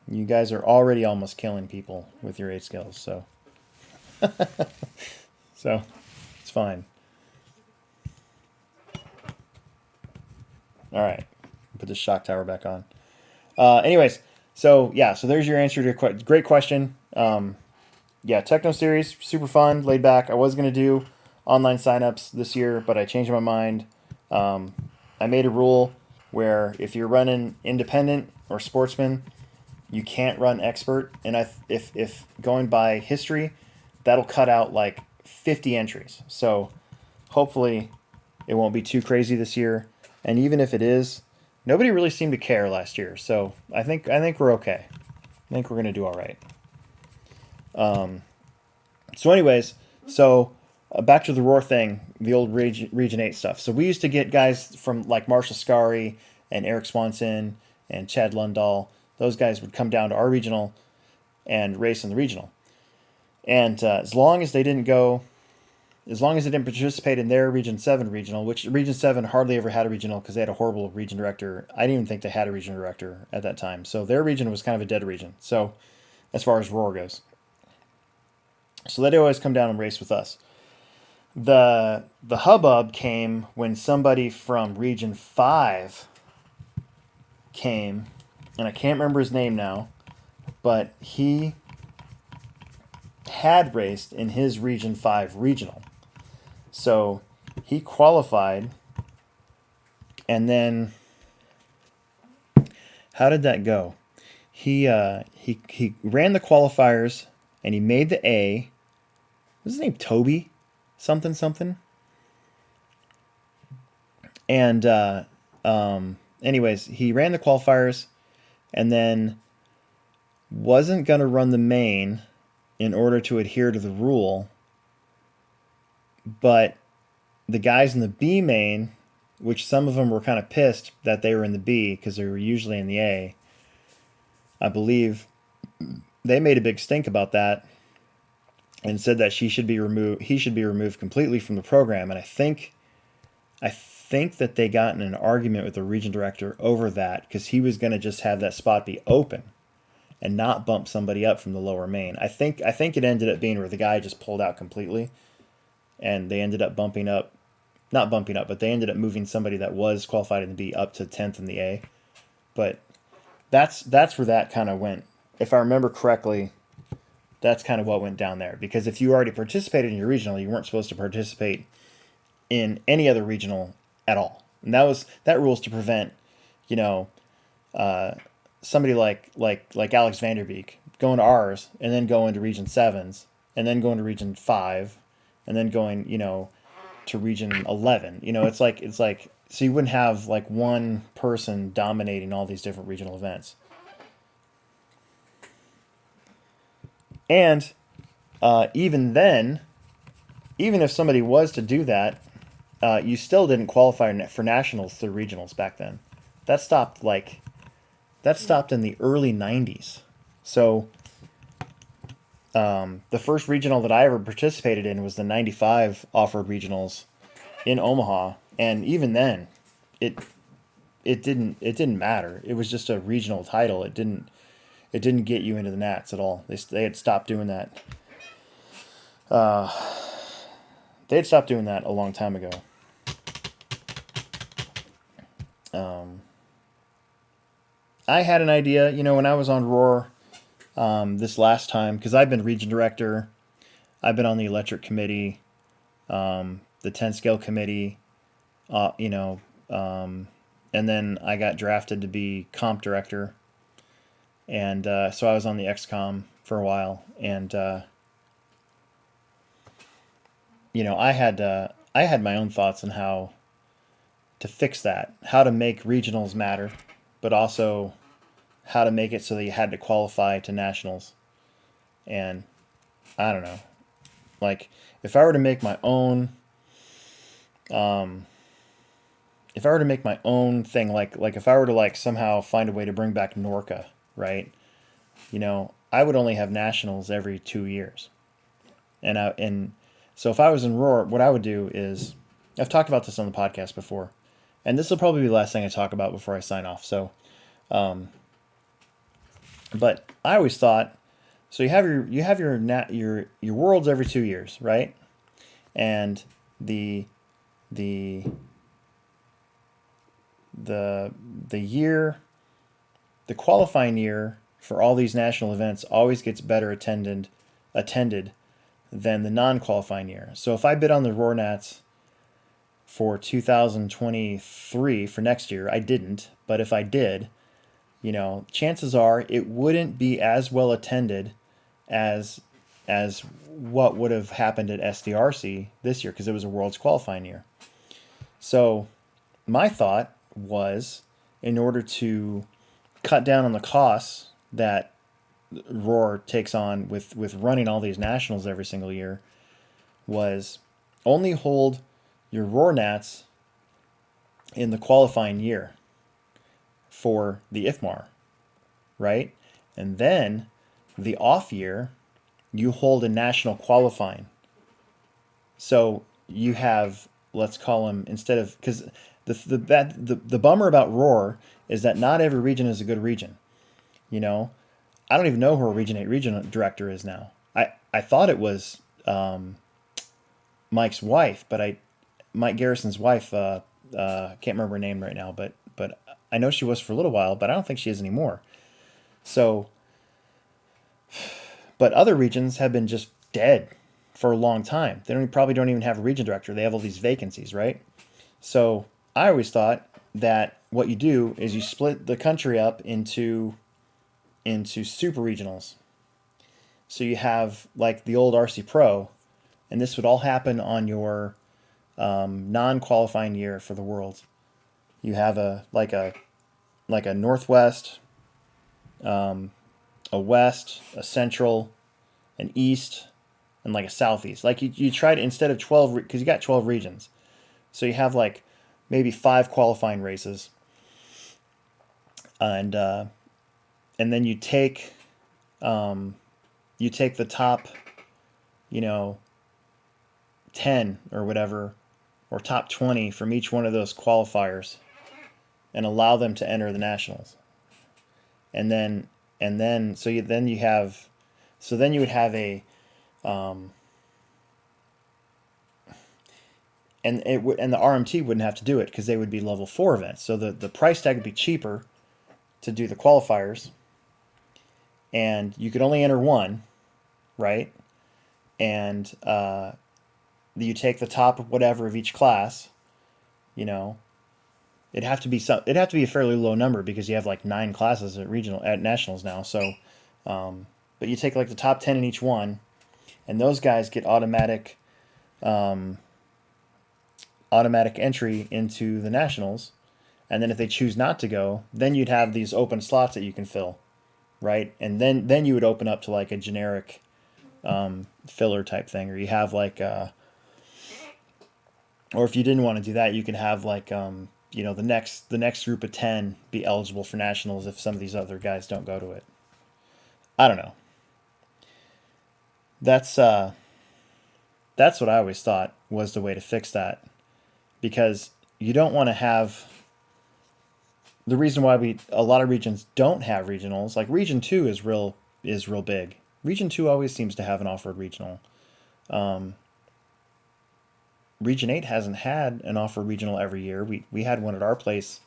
You guys are already almost killing people with your 8 scales, so so it's fine. All right, put the shock tower back on. Anyways, so yeah, so there's your answer to a great question. Yeah, Techno Series, super fun, laid back. I was going to do online signups this year, but I changed my mind. I made a rule where if you're running independent or sportsman, you can't run expert, and if going by history, that'll cut out like 50 entries. So hopefully it won't be too crazy this year. And even if it is, nobody really seemed to care last year. So I think we're okay. I think we're gonna do all right. So anyways, back to the Roar thing, the old Region 8 stuff. So we used to get guys from like Marshall Scary and Eric Swanson and Chad Lundahl. Those guys would come down to our regional and race in the regional. And as long as they didn't participate in their Region 7 regional, which Region 7 hardly ever had a regional because they had a horrible region director. I didn't even think they had a region director at that time. So their region was kind of a dead region. So as far as Roar goes. So they'd always come down and race with us. The hubbub came when somebody from Region 5 came, and I can't remember his name now, but he had raced in his Region 5 regional. So he qualified, and then how did that go? He ran the qualifiers, and he made the A. What's his name? Toby? Something. And anyways, he ran the qualifiers and then wasn't going to run the main in order to adhere to the rule. But the guys in the B main, which some of them were kind of pissed that they were in the B because they were usually in the A, I believe they made a big stink about that and said that he should be removed completely from the program. And I think that they got in an argument with the region director over that because he was going to just have that spot be open and not bump somebody up from the lower main. I think it ended up being where the guy just pulled out completely, and they ended up but they ended up moving somebody that was qualified in the B up to 10th in the A. But that's where that kind of went. If I remember correctly, that's kind of what went down there. Because if you already participated in your regional, you weren't supposed to participate in any other regional at all. And that rule is to prevent, somebody like Alex Vanderbeek going to ours and then going to Region 7s and then going to Region 5 and then going, to Region 11. It's like so you wouldn't have like one person dominating all these different regional events. And even then, even if somebody was to do that, you still didn't qualify for nationals through regionals back then. That stopped in the early 90s. So the first regional that I ever participated in was the 95 Offroad regionals in Omaha, and even then, it didn't matter. It was just a regional title. It didn't get you into the Nats at all. They had stopped doing that. They had stopped doing that a long time ago. I had an idea, when I was on Roar this last time, because I've been region director, I've been on the electric committee, the 10 scale committee, and then I got drafted to be comp director. And so I was on the XCOM for a while, and I had my own thoughts on how to fix that, how to make regionals matter, but also how to make it so that you had to qualify to nationals. And I don't know, like if I were to make my own thing, like if I were to somehow find a way to bring back Norca, right? I would only have nationals every 2 years. And so if I was in Roar, what I would do is, I've talked about this on the podcast before, and this will probably be the last thing I talk about before I sign off. So, but I always thought, so you have your worlds every 2 years, right? And the qualifying year for all these national events always gets better attended than the non-qualifying year. So if I bid on the Roar Nats for 2023 for next year, I didn't, but if I did, chances are it wouldn't be as well attended as as what would have happened at SDRC this year because it was a World's qualifying year. So my thought was, in order to cut down on the costs that Roar takes on with running all these nationals every single year, was only hold your Roar Nats in the qualifying year for the IFMAR, right? And then the off year, you hold a national qualifying. So you have, let's call them, instead of, because the bummer about Roar is that not every region is a good region. I don't even know who our Region 8 region director is now. I thought it was Mike's wife, but Mike Garrison's wife, can't remember her name right now, but I know she was for a little while, but I don't think she is anymore. So, but other regions have been just dead for a long time. They probably don't even have a region director. They have all these vacancies, right? So I always thought that what you do is you split the country up into super regionals. So you have like the old RC Pro, and this would all happen on your non-qualifying year for the Worlds. You have a Northwest, a West, a Central, an East, and like a Southeast. Like you try to, instead of 12, because you got 12 regions, so you have like maybe 5 qualifying races, and then you take the top, 10 or whatever, or top 20 from each one of those qualifiers, and allow them to enter the nationals. And then you would have a and the RMT wouldn't have to do it because they would be level 4 events. So the price tag would be cheaper to do the qualifiers, and you could only enter one, right? And you take the top of whatever of each class. It'd have to be a fairly low number because you have like 9 classes at nationals now. So, but you take like the top 10 in each one, and those guys get automatic entry into the nationals. And then if they choose not to go, then you'd have these open slots that you can fill, right? And then you would open up to like a generic filler type thing, or you have like or if you didn't want to do that, you could have like the next group of 10 be eligible for nationals if some of these other guys don't go to it. I don't know. That's what I always thought was the way to fix that, because you don't want to have, the reason why a lot of regions don't have regionals, like Region 2 is real big. Region 2 always seems to have an off-road regional. Region 8 hasn't had an off-road regional every year. We had one at our place,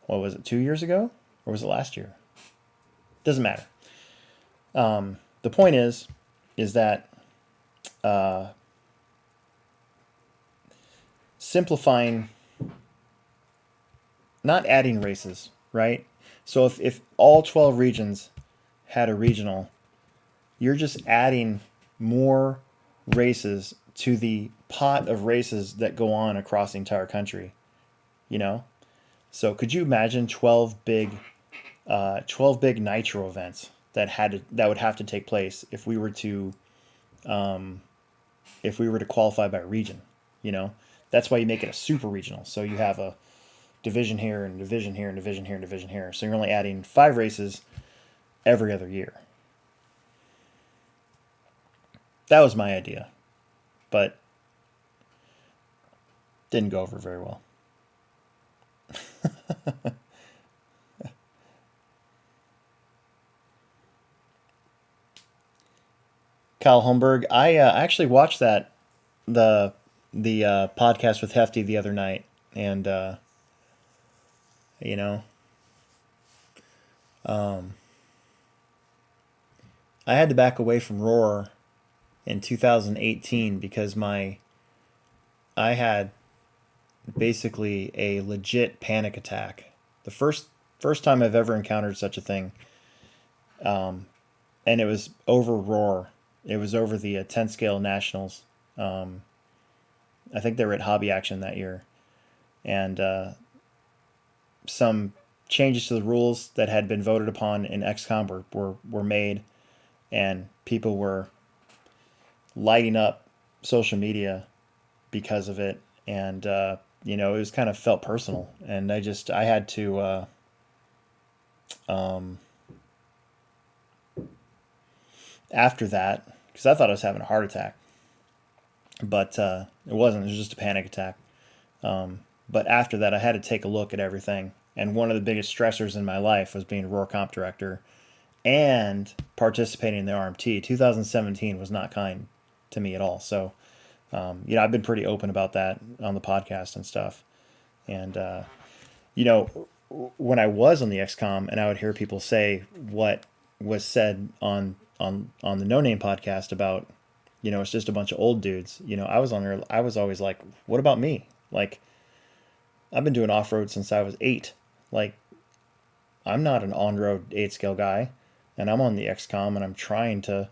what was it, 2 years ago? Or was it last year? Doesn't matter. The point is that simplifying, not adding races, right? So if all 12 regions had a regional, you're just adding more races to the pot of races that go on across the entire country, So could you imagine 12 big nitro events that would have to take place if we were to qualify by region? That's why you make it a super regional. So you have a division here and division here and division here and division here. So you're only adding 5 races every other year. That was my idea, but didn't go over very well. Kyle Holmberg, I actually watched the podcast with Hefty the other night, and I had to back away from Roar in 2018 because I had basically a legit panic attack. The first first time I've ever encountered such a thing. And it was over Roar. It was over the 10 scale nationals. I think they were at Hobby Action that year, and some changes to the rules that had been voted upon in XCOM were made, and people were lighting up social media because of it, and it was kind of felt personal, and I had to after that, because I thought I was having a heart attack, but it wasn't. It was just a panic attack. But after that, I had to take a look at everything, and one of the biggest stressors in my life was being Roar Comp director and participating in the RMT. 2017 was not kind to me at all. So, I've been pretty open about that on the podcast and stuff. And, when I was on the XCOM and I would hear people say what was said on the No Name podcast about, it's just a bunch of old dudes. I was on there. I was always like, what about me? Like, I've been doing off-road since I was 8. Like, I'm not an on-road 8 scale guy, and I'm on the XCOM, and I'm trying to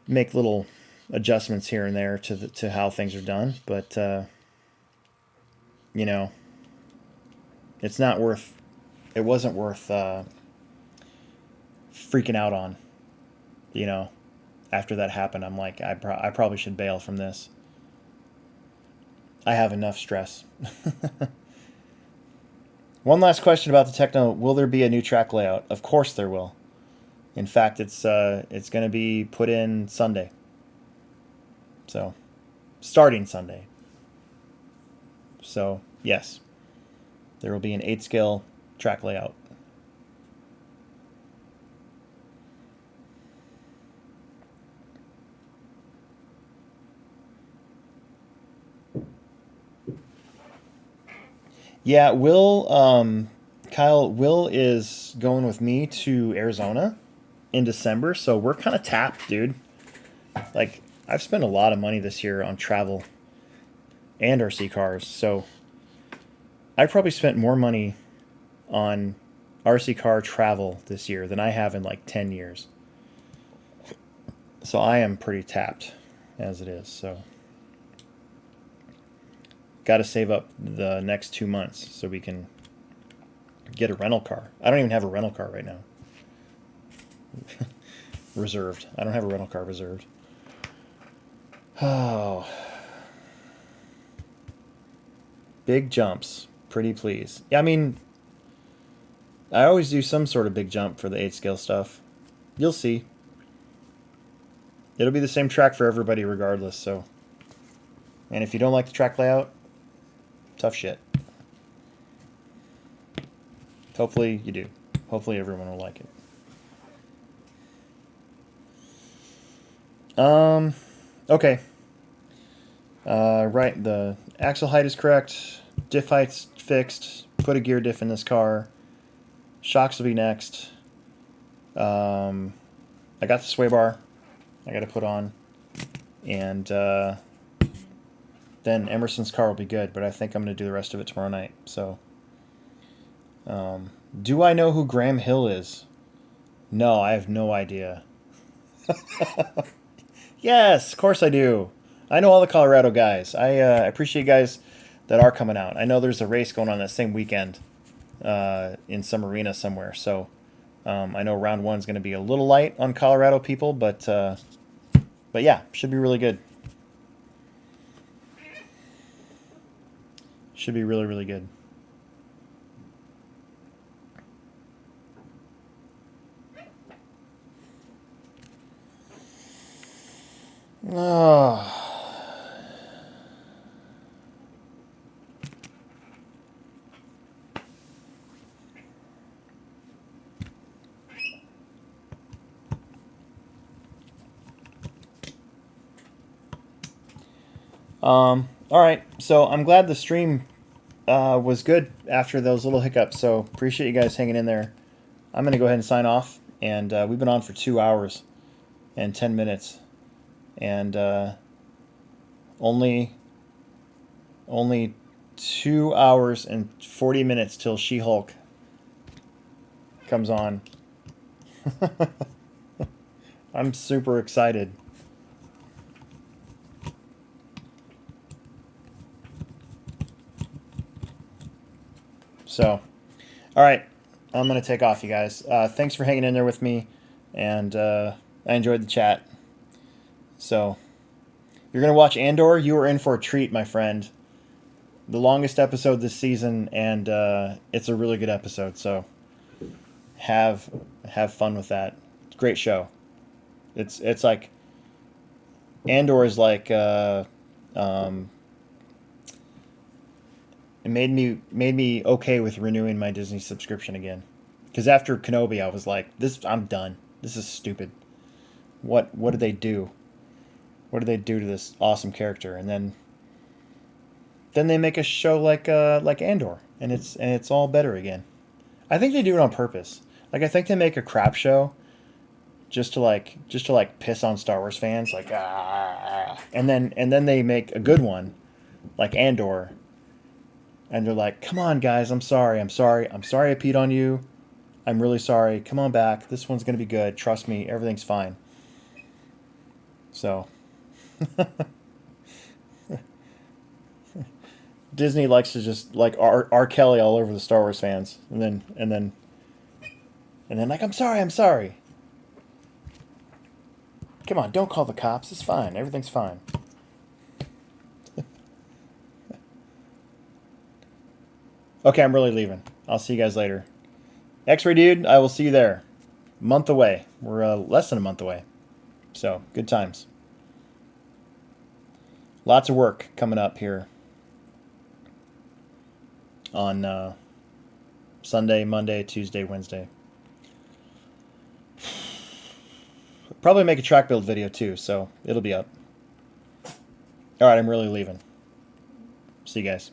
make little adjustments here and there to how things are done. But it's not worth. It wasn't worth freaking out on. After that happened, I'm like, I probably should bail from this. I have enough stress. One last question about the Techno. Will there be a new track layout? Of course there will. In fact, it's going to be put in Sunday. So, starting Sunday. So, yes. There will be an 8 scale track layout. Yeah, Kyle, Will is going with me to Arizona in December, so we're kind of tapped, dude. Like, I've spent a lot of money this year on travel and RC cars, so I probably spent more money on RC car travel this year than I have in like 10 years. So I am pretty tapped as it is, so got to save up the next 2 months so we can get a rental car. I don't even have a rental car right now. Reserved. I don't have a rental car reserved. Oh. Big jumps. Pretty please. Yeah, I mean, I always do some sort of big jump for the 8 scale stuff. You'll see. It'll be the same track for everybody regardless, so. And if you don't like the track layout, tough shit. Hopefully you do. Hopefully everyone will like it. Okay. Right, the axle height is correct. Diff height's fixed. Put a gear diff in this car. Shocks will be next. I got the sway bar I got to put on. And then Emerson's car will be good, but I think I'm going to do the rest of it tomorrow night. So, do I know who Graham Hill is? No, I have no idea. Yes, of course I do. I know all the Colorado guys. I appreciate you guys that are coming out. I know there's a race going on that same weekend in some arena somewhere. So I know round one's going to be a little light on Colorado people, but yeah, should be really good. Should be really, really good. Oh. All right, so I'm glad the stream was good after those little hiccups, so appreciate you guys hanging in there. I'm going to go ahead and sign off, and we've been on for 2 hours and 10 minutes, and only 2 hours and 40 minutes till She-Hulk comes on. I'm super excited. So, all right, I'm going to take off, you guys. Thanks for hanging in there with me, and I enjoyed the chat. So, you're going to watch Andor? You are in for a treat, my friend. The longest episode this season, and it's a really good episode, so have fun with that. Great show. It's like Andor is like it made me okay with renewing my Disney subscription again. Because after Kenobi, I was like, I'm done. This is stupid. What did they do? What did they do to this awesome character? And then they make a show like Andor, and it's all better again. I think they do it on purpose. Like, I think they make a crap show just to piss on Star Wars fans, like, and then they make a good one like Andor, and they're like, come on guys, I'm sorry I peed on you, I'm really sorry, come on back, this one's gonna be good, trust me, everything's fine. So Disney likes to just like R. Kelly all over the Star Wars fans, and then like, I'm sorry. Come on, don't call the cops. It's fine. Everything's fine. Okay, I'm really leaving. I'll see you guys later. X-Ray Dude, I will see you there. Month away. We're less than a month away. So, good times. Lots of work coming up here on Sunday, Monday, Tuesday, Wednesday. Probably make a track build video too, so it'll be up. Alright, I'm really leaving. See you guys.